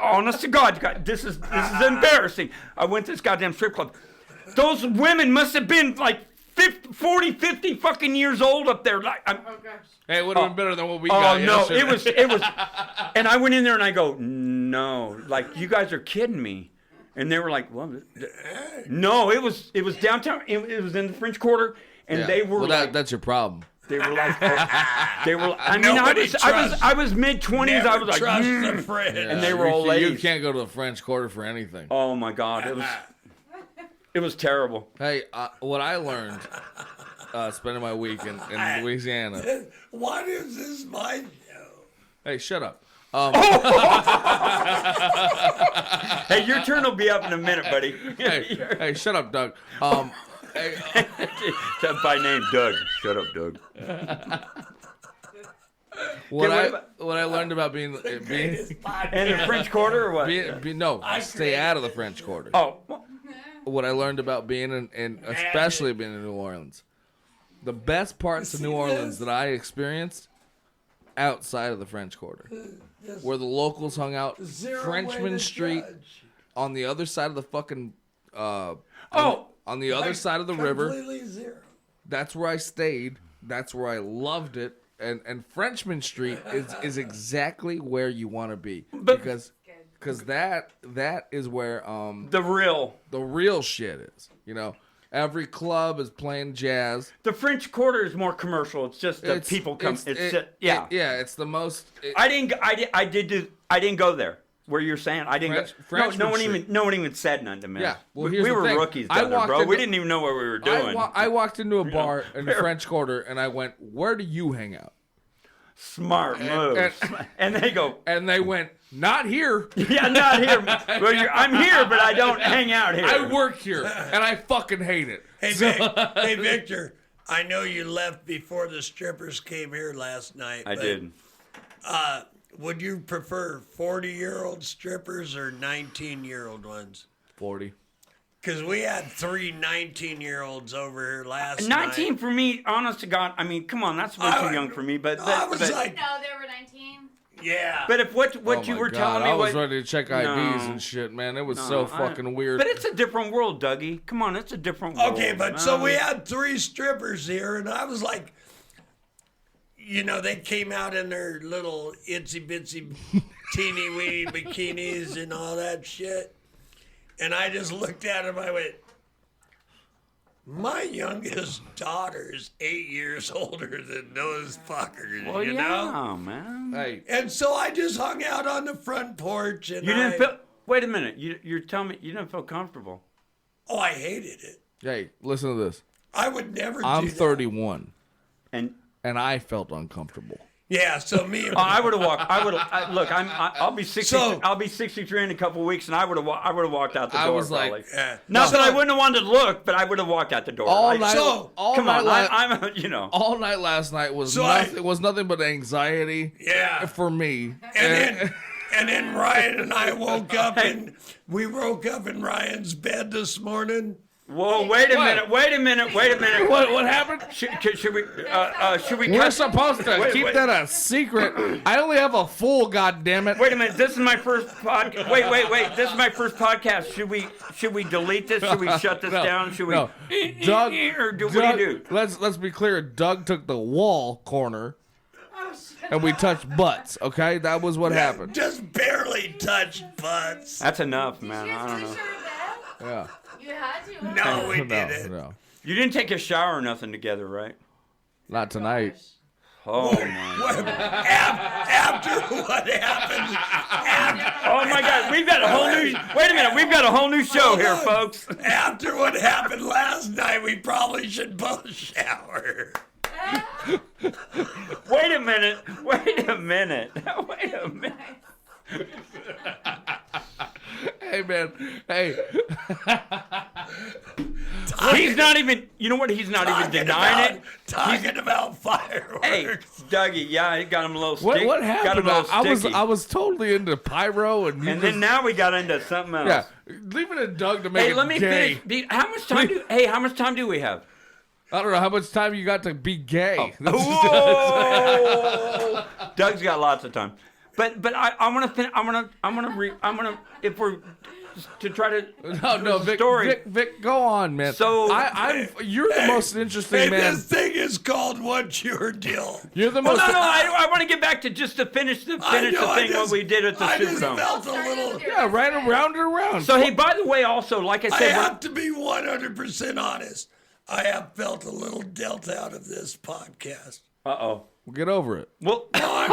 Honest to God, this is embarrassing. I went to this goddamn strip club. Those women must have been like 40, 50 fucking years old up there. Like, Oh gosh. Hey, it would have been better than what we got. oh no, yesterday. it was, and I went in there and I go, no, like you guys are kidding me, and they were like, well, no, it was downtown. It was in the French Quarter, and they were like, that's your problem. they were like, they were. I mean, Nobody I was mid-20s. I was like, trust a friend. and they were all You ladies. can't go to the French Quarter for anything. Oh my God, it was terrible. Hey, what I learned spending my week in Louisiana. What is this my show? Hey, shut up. Hey, your turn will be up in a minute, buddy. Hey, shut up, Doug. By name, Doug. Shut up, Doug. What I learned about being in the French Quarter or what? Stay out of the French Quarter. Oh. What I learned about being in especially being in New Orleans, the best parts of New Orleans that I experienced outside of the French Quarter, where the locals hung out, Frenchman Street, on the other side of the fucking on the other side of the river. Zero. That's where I stayed. That's where I loved it. And Frenchman Street is exactly where you want to be, because that is where the real shit is. You know, every club is playing jazz. The French Quarter is more commercial. It's just the people come. It's the most. I didn't go there. Where you're saying I didn't go. No one even said nothing to me. Yeah, well, we were rookies down there, bro. We didn't even know what we were doing. I walked into a bar in the French Quarter and I went, "Where do you hang out?" Smart move. And they go. And they went, "Not here." Yeah, not here. Well, I'm here, but I don't hang out here. I work here, and I fucking hate it. Hey, Victor, I know you left before the strippers came here last night. I did. Would you prefer 40-year-old strippers or 19-year-old ones? 40. Because we had 3 19-year-olds over here last 19 night. For me, honest to God, I mean, come on, that's way too young for me. But I was like, No, they were 19. yeah. But if what you were telling me, I was ready to check IDs and shit, man. It was so fucking weird. But it's a different world, Dougie. Come on, it's a different world. Okay, but so we had 3 strippers here, and I was like, you know, they came out in their little itsy bitsy teeny weeny bikinis and all that shit. And I just looked at them, I went, my youngest daughter's 8 years older than those fuckers, well, you know? Oh, man. Hey, And so I just hung out on the front porch and You didn't feel. Wait a minute. You're telling me you didn't feel comfortable. Oh, I hated it. hey, listen to this. I would never do I'm that. 31, And I felt uncomfortable. Yeah, so me and I would have walked. Look. I'll be 60. So- I'll be 63 in a couple of weeks, and I would have walked out the door. I was like, probably. Not that I wouldn't have wanted to look, but I would have walked out the door. All Like, night, so- all come night, on, I'm you know. all night last night was So nothing. Was nothing but anxiety. Yeah. For me. And then Ryan and I woke up and we woke up in Ryan's bed this morning. Whoa! Wait a What? minute! What happened? Should we? Should we? We're cut- supposed to keep that a secret. I only have a full, goddammit. Wait a minute! This is my first podcast. Wait! This is my first podcast. Should we delete this? Should we shut this down? Should we? No. Doug, Or what do you Doug, do? Let's be clear. Doug took the wall corner, and we touched butts. Okay, that was what happened. Just barely touched butts. That's enough, man. I don't know. Yeah. You had to. No, we didn't. No, You didn't take a shower or nothing together, right? not tonight. Oh my! After what happened, Oh my God! We've got a whole new. Wait a minute! We've got a whole new show here, folks. after what happened last night, we probably should both shower. Wait a minute! Hey man. Hey. He's not even. You know what? He's not even denying it. Talking about fireworks. Hey, Dougie. Yeah, it got him a little sticky. What Got him happened? a little sticky. I was totally into pyro and then now we got into something else. yeah. Leave it to Doug to make Hey, it let me gay. finish. How much time do we have? I don't know how much time you got to be gay. Whoa! Doug's got lots of time. But I want to if we're to try to No, story. Vic, go on, man. So- you're the most interesting Hey, man. this thing is called What's Your Deal? You're the Well, most. no, I want to get back to just to finish the thing what we did at the I just Superdome. felt a little. Yeah, right around and around. So hey, by the way, also like I I said, have to be 100% honest. I have felt a little dealt out of this podcast. uh-oh. Get over it. Well, I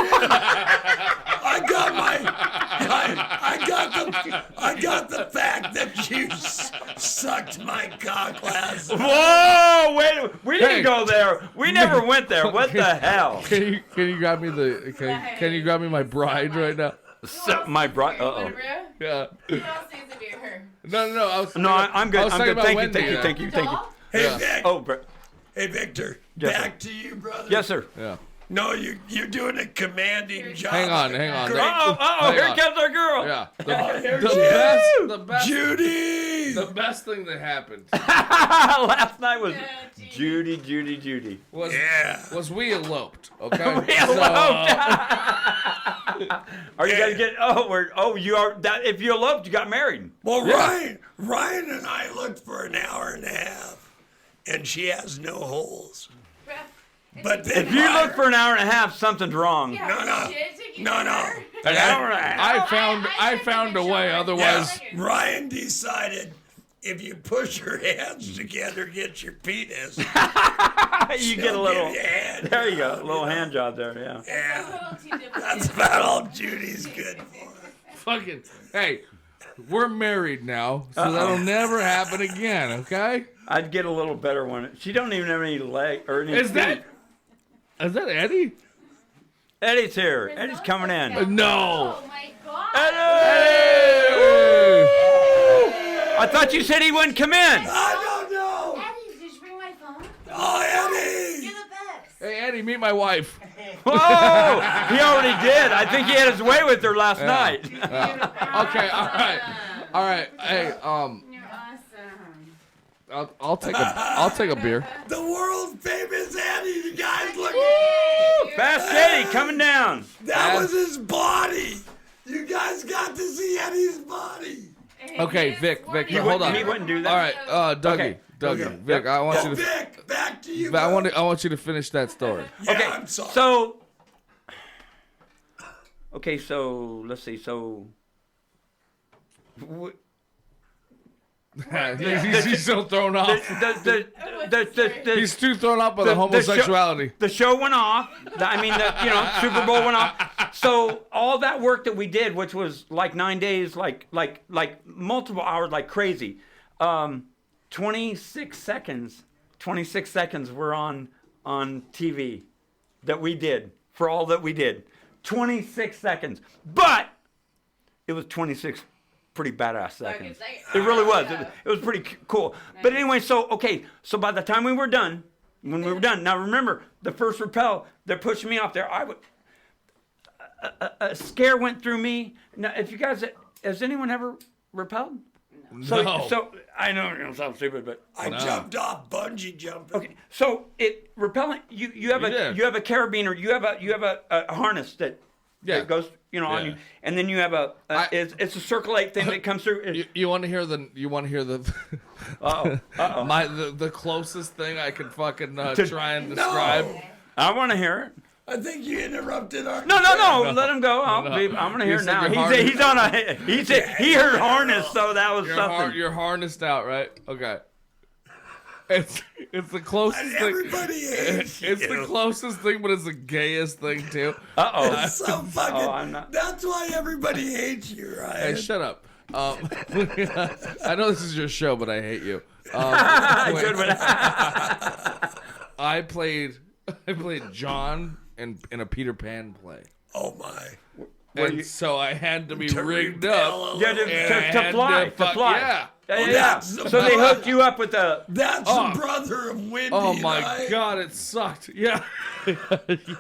got the fact that you sucked my cock last night. whoa! Wait, we didn't Hey. go there. We never went there. What the hell? Can you grab me can you grab me my bride right now? My bride. Uh-oh. Yeah. Who else needs a beer? No. No, I'm good. I was I'm talking good. about Thank Wendy, you. Thank you. Doll? Hey, Yeah. Vic. Oh, Brett. Hey, Victor. Yes, back to you, brother. Yes, sir. Yeah. No, you're doing a commanding job. Hang on. Great. Here Hang on. comes our girl. Yeah. Here The she best. Judy. The best thing that happened Last night was Yeah, Judy. was Yeah. we eloped. Okay. We eloped. Are you guys getting? You are that. If you eloped, you got married. Well, Ryan and I looked for an hour and a half, and she has no holes. But then If you look for an hour and a half, something's wrong. Yeah, No. shit, take you No. there. An hour and a half. I found a way. Otherwise, Ryan decided if you push your hands together, get your penis. You get a she'll little. give you a hand There you job, go. A little know? hand job there. Yeah. Yeah. That's about all Judy's good for. fucking. Hey, we're married now, so that'll never happen again. Okay. I'd get a little better one. She don't even have any leg or any. Is feet. that Eddie? Eddie's here. Eddie's coming in. No. Oh my god. Eddie! I thought you said he wouldn't come in. I don't know. Eddie, did you bring my phone? Oh, Eddie. You're the best. Hey, Eddie, meet my wife. Whoa! He already did. I think he had his way with her last night. Okay. All right. Hey, You're awesome. I'll take a beer. The world famous Eddie. You guys look. Fast Eddie coming down. That was his body. You guys got to see Eddie's body. Okay, Vic, hold on. He wouldn't do that. All right, Okay. Dougie, Vic, I want Oh, you to. Vic, back to you. I brother. want you to finish that story. Yeah, Okay, I'm sorry. so let's see. So He's so thrown off. He's too thrown off by the homosexuality. The show went off. Super Bowl went off. So all that work that we did, which was like 9 days, like multiple hours, like crazy. 26 seconds. 26 seconds were on TV that we did for all that we did. 26 seconds, but it was 26 pretty badass seconds. It really was. It was pretty cool. But anyway, so by the time we were done, now remember the first rappel, they're pushing me off there. A scare went through me. Now, if you guys, has anyone ever rappelled? No. So I know it sounds stupid, but I jumped off bungee jumping. okay. So it rappelling. You have a carabiner. You have a harness that goes on you, and then you have it's a Circle 8 thing that comes through. You want to hear the the closest thing I can fucking try and describe. I want to hear it. I think you interrupted our. No. Let him go. I'm going to hear it now. He heard harness, so that was something. You're harnessed out, right? Okay. It's the closest thing. Everybody hates you. It's the closest thing, but it's the gayest thing too. It's so fucking. I'm not. That's why everybody hates you, Ryan. Hey, shut up. I know this is your show, but I hate you. Good one. I played John in a Peter Pan play. Oh my. And so I had to be To rigged repel up. a Yeah, little. to fly. Yeah. Yeah. that's the So they brother. hooked you up with the. That's the brother of Wendy. Oh my right? God, it sucked. Yeah.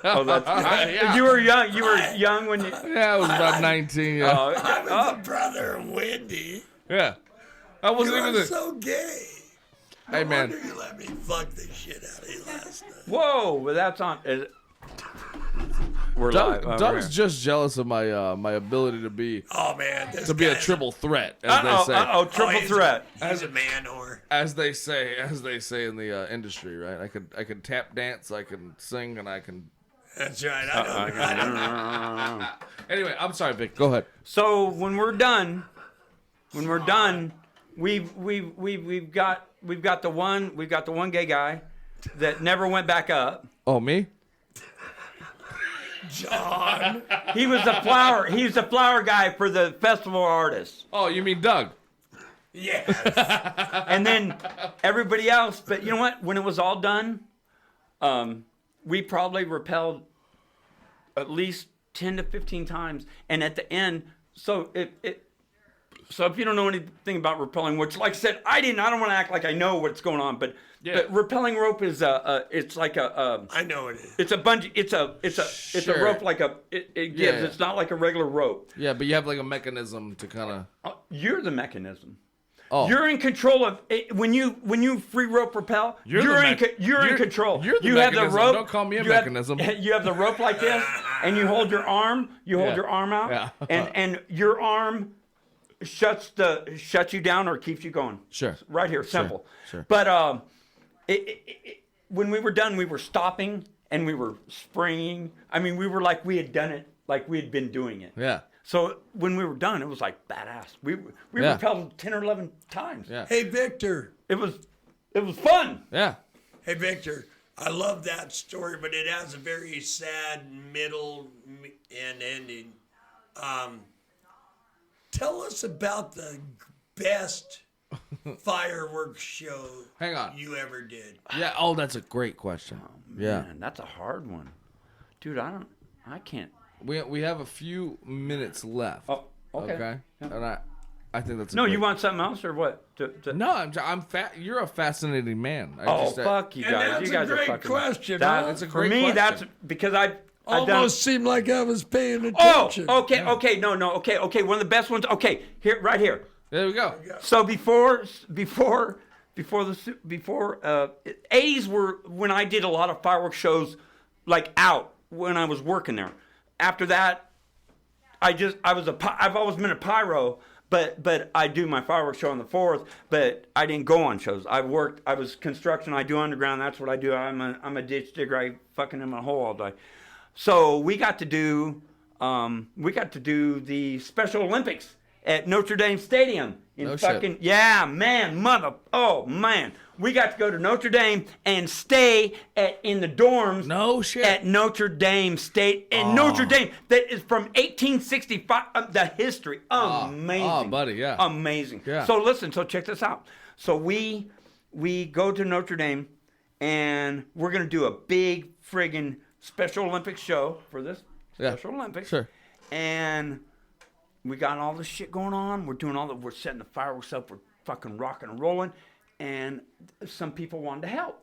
Oh, that's. Yeah. You were young. You were young when you. Yeah, I was about 19. Yeah. I was the brother of Wendy. Yeah. I wasn't You even are the. so gay. Hey No man. wonder you let me fuck the shit out of you last night. Whoa, but that's on. We're live. Doug's just jealous of my my ability to be Oh man, this a guy's- triple threat, as they say. Triple he's threat. He's a man whore. As they say in the industry, right? I can tap dance, I can sing, and I can. That's right. I know. Anyway, I'm sorry, Vic. Go ahead. So when we're done, we've got the one gay guy that never went back up. Oh, me? John. He was the flower. He was the flower guy for the festival artists. Oh, you mean Doug? Yes. And then everybody else. But you know what? When it was all done, we probably rappelled at least 10 to 15 times. And at the end, so it So if you don't know anything about rappelling, which, like I said, I don't want to act like I know what's going on, but rappelling rope is it's like a I know it is. it's a bungee. It's a rope like it gives. Yeah. It's not like a regular rope. Yeah, but you have like a mechanism to kind of. You're the mechanism. Oh. You're in control of it. When you free rope rappel. You're in control. You're the you have the mechanism. rope. Don't call me a you mechanism. You have the rope like this, and you hold your arm. You hold your arm out, Yeah. and your arm shuts you down or keeps you going. Sure. Right here, simple. Sure. But when we were done, we were stopping and we were springing. I mean, we were like we had done it, like we had been doing it. Yeah. So when we were done, it was like badass. We rappelled 10 or 11 times. Yeah. Hey, Victor. It was fun. Yeah. Hey, Victor. I love that story, but it has a very sad middle and ending. Tell us about the best fireworks show Hang on. you ever did. Yeah. Oh, that's a great question. Yeah. Man, that's a hard one. Dude, I can't. We have a few minutes left. Oh, okay. Okay. Yeah. And I think that's. No, you want something else or what? No, I'm fat. You're a fascinating man. Fuck you And guys. that's You guys a are great fucking. question, That- huh? It's a For great me, question. that's because I've done. Almost seemed like I was paying Oh, attention. okay, no, okay. One of the best ones. Okay, right here. There we go. So before the 80s were when I did a lot of fireworks shows, like out when I was working there. After that, I've always been a pyro, but I do my fireworks show on the 4th, but I didn't go on shows. I was construction. I do underground. That's what I do. I'm a ditch digger. I fucking in my hole all day. So we got to do the Special Olympics at Notre Dame Stadium in No fucking shit. yeah, man, oh man. We got to go to Notre Dame and stay in the dorms No shit. at Notre Dame State in Notre Dame. That is from 1865. The history, amazing. Oh, buddy, yeah. Amazing. Yeah. So listen, check this out. So we go to Notre Dame, and we're gonna do a big friggin' Special Olympics show for this Special Olympics. Sure. And we got all this shit going on. We're setting the fireworks up. We're fucking rocking and rolling. And some people wanted to help.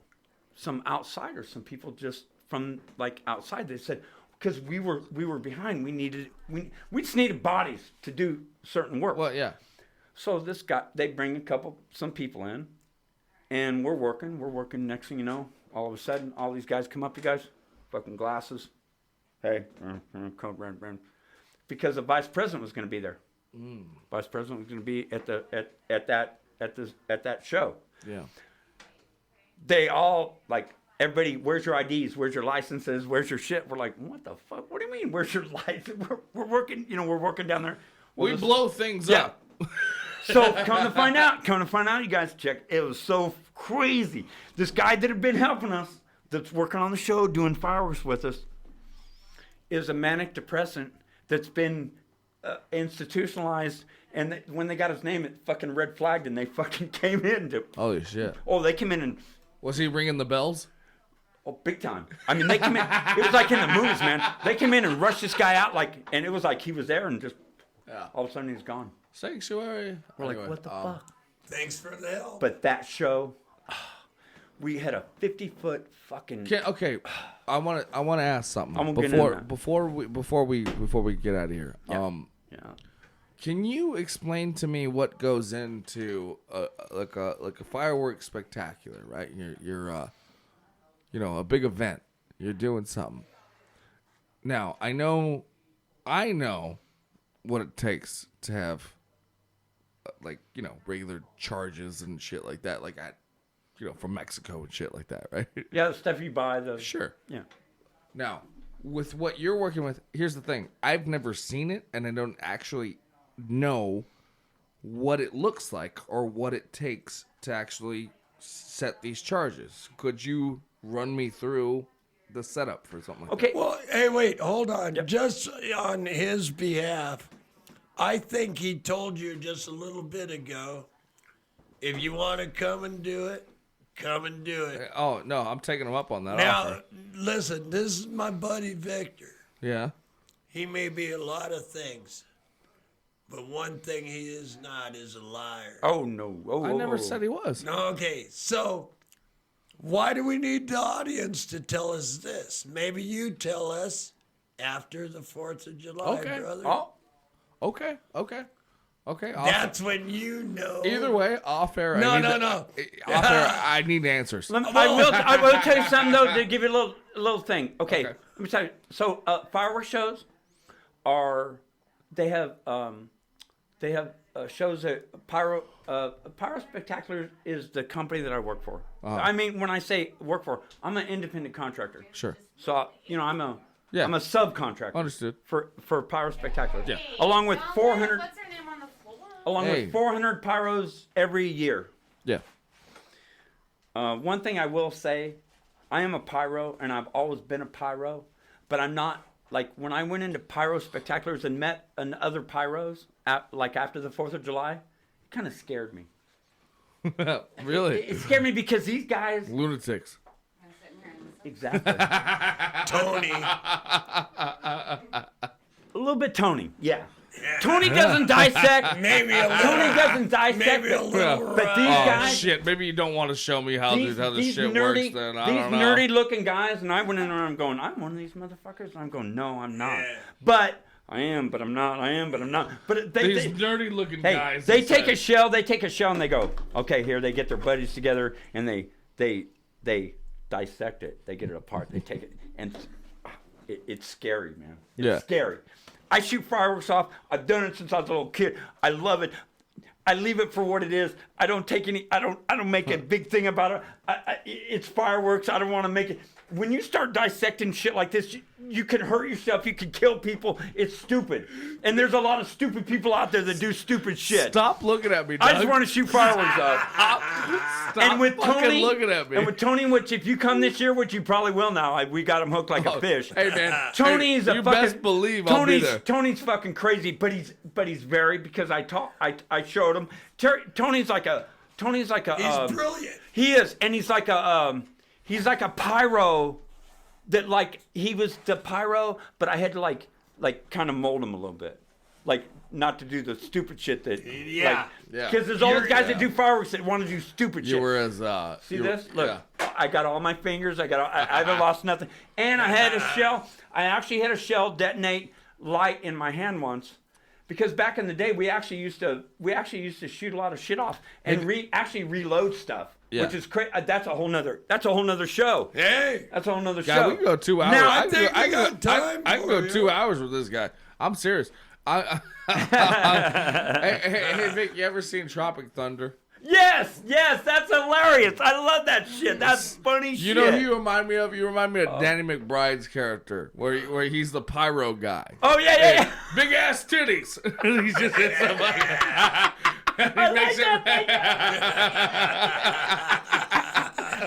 Some outsiders. Some people just from like outside. They said because we were behind. We just needed bodies to do certain work. Well, yeah. So they bring some people in, and we're working. Next thing you know, all of a sudden, all these guys come up. You guys, fucking glasses. Hey, because the vice president was going to be there. Vice president was going to be at that show. Yeah. They all like everybody. Where's your IDs? Where's your licenses? Where's your shit? We're like, what the fuck? What do you mean? Where's your license? We're working. We're working down there. We blow things Yeah. up. So come to find out, you guys check. It was so crazy. This guy that had been helping us, that's working on the show, doing fireworks with us, is a manic depressant that's been institutionalized. And when they got his name, it fucking red flagged, and they fucking came in to. Holy shit. Oh, they came in and. Was he ringing the bells? Oh, big time. I mean, they came in. It was like in the movies, man. They came in and rushed this guy out, and it was like he was there, and just all of a sudden he's gone. Sanctuary. We're like, what the fuck? Thanks for the help. But that show, we had a 50-foot fucking. Okay, I want to ask something I'm gonna get into that. before we get out of here. Yeah. Can you explain to me what goes into like a fireworks spectacular, right? You're a big event. You're doing something. Now, I know what it takes to have regular charges and shit like that, like at from Mexico and shit like that, right? Yeah, the stuff you buy. Sure. Yeah. Now, with what you're working with, here's the thing. I've never seen it, and I don't actually know what it looks like or what it takes to actually set these charges. Could you run me through the setup for something like Okay. Well, hey, wait, hold on. Yep. Just on his behalf, I think he told you just a little bit ago, if you want to come and do it, come and do it. that? Oh, no, I'm taking him up on that Now, offer. listen, this is my buddy Victor. Yeah. He may be a lot of things, But one thing he is not is a liar. Oh no! I never said he was. No, okay, so why do we need the audience to tell us this? Maybe you tell us after the 4th of July, Okay. brother. Oh, okay. That's when you know. Either way, off air. No. Off air, I need answers. I will tell you something though to give you a little thing. Okay, Okay. let me tell you. So fireworks shows they have shows that Pyro Spectacular is the company that I work for. I mean, when I say work for, I'm an independent contractor. Sure. So I'm a Yeah. subcontractor. Understood. For Pyro Spectacular. Yeah. Along with 400 What's her name on the floor? along Hey. with 400 pyros every year. Yeah. One thing I will say, I am a pyro, and I've always been a pyro, but I'm not, like, when I went into Pyro Spectaculars and met other pyros, like after the 4th of July, it kind of scared me. Really? It scared me because these guys... Lunatics. I'm sitting here and listen. Exactly. Tony. A little bit Tony, yeah. Tony doesn't dissect. Maybe a little. Tony doesn't dissect. Maybe a little. But these Oh guys... shit! Maybe you don't want to show me how this shit nerdy, works. Then I these don't know. nerdy looking guys, and I went in there and I'm going, I'm one of these motherfuckers. And I'm going, no, I'm not. Yeah. But I am, but I'm not. I am, but I'm not. But These nerdy looking hey, guys. they that take said- a shell. They take a shell and they go, okay, here. They get their buddies together and they dissect it. They get it apart. They take it, and it's scary, man. It's Yeah. scary. I shoot fireworks off. I've done it since I was a little kid. I love it. I leave it for what it is. I don't take any. I don't make a big thing about it. It's fireworks. I don't want to make it. When you start dissecting shit like this, you can hurt yourself. You can kill people. It's stupid. And there's a lot of stupid people out there that do stupid shit. Stop looking at me, Doug. I just want to shoot fireworks off. Stop And with fucking Tony, looking at me. and with Tony, which if you come this year, which you probably will now, we got him hooked like a fish. Hey man, Tony's hey, a you fucking. best believe I'll be there. Tony's fucking crazy, but he's very because I showed him. Tony's like a. He's brilliant. He is, and he's like a pyro. That like he was the pyro, but I had to like kind of mold him a little bit, like not to do the stupid shit that Yeah. because there's all those guys that do fireworks that want to do stupid shit. You were as See this? Look, I got all my fingers. I haven't lost nothing. And I had a shell. I actually had a shell detonate light in my hand once, because back in the day we actually used to shoot a lot of shit off and actually reload stuff, Yeah. which is crazy. That's a whole nother show. Hey. That's a whole nother God, show. we can go 2 hours. Now, I think we got time I can for go you. 2 hours with this guy. I'm serious. hey, Vick, you ever seen Tropic Thunder? Yes, that's hilarious. I love that shit. That's funny shit. You know who you remind me of? You remind me of Danny McBride's character, where he's the pyro guy. Oh yeah. Big ass titties. He just hits somebody. I like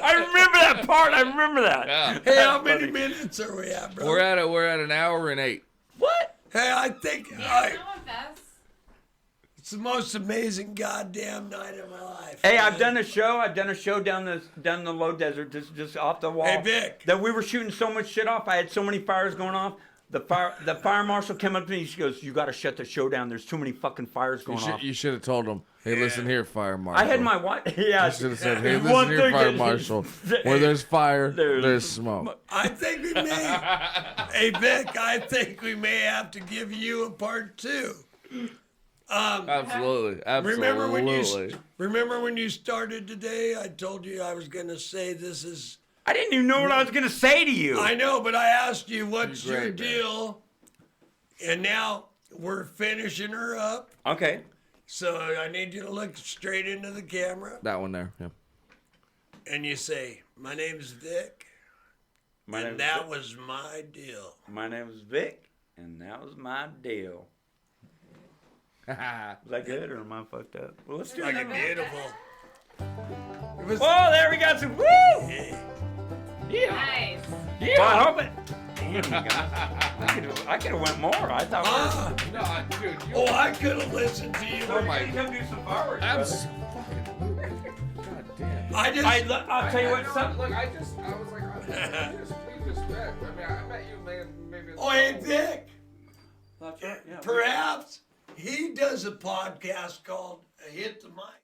I remember that part. I remember that. Yeah. Hey, how many minutes are we at, bro? We're at an hour and 8. What? Hey, I think No offense. it's the most amazing goddamn night of my life. Hey, man. I've done a show down the low desert, just off the wall. Hey, Vic. That we were shooting so much shit off. I had so many fires going off. The fire marshal came up to me. She goes, "You got to shut the show down. There's too many fucking fires going off." You should have told him, "Hey, listen here, fire marshal." I had my wife. Yeah. You should have said, "Hey, One listen here, thing fire that- marshal. Where there's fire, there's smoke." I think we may. Hey, Vic, I think we may have to give you a part 2. Absolutely. Remember when you started today? I told you I was going to say this is. I didn't even know what I was gonna say to you. I know, but I asked you what's You're your great, man. deal, and now we're finishing her up. Okay. So I need you to look straight into the camera, That one there. Yeah. and you say, "My name's Vic, and that was my deal." My name is Vic, and that was my deal. Was that good, or am I fucked up? Well, let's do Like it. a beautiful. It was. Oh, there we got some. Woo! Nice. Yeah. Well, I hope it. Damn, you guys. I could have went more. I thought. Ah, No, dude. oh, I could have listened to you. Oh my Come do some fireworks. God damn. I'll tell you what. Look, I was like, we just met. I mean, I met you, man, maybe. Oh, hey, Vic. Yeah. Perhaps he does a podcast called Hit the Mic.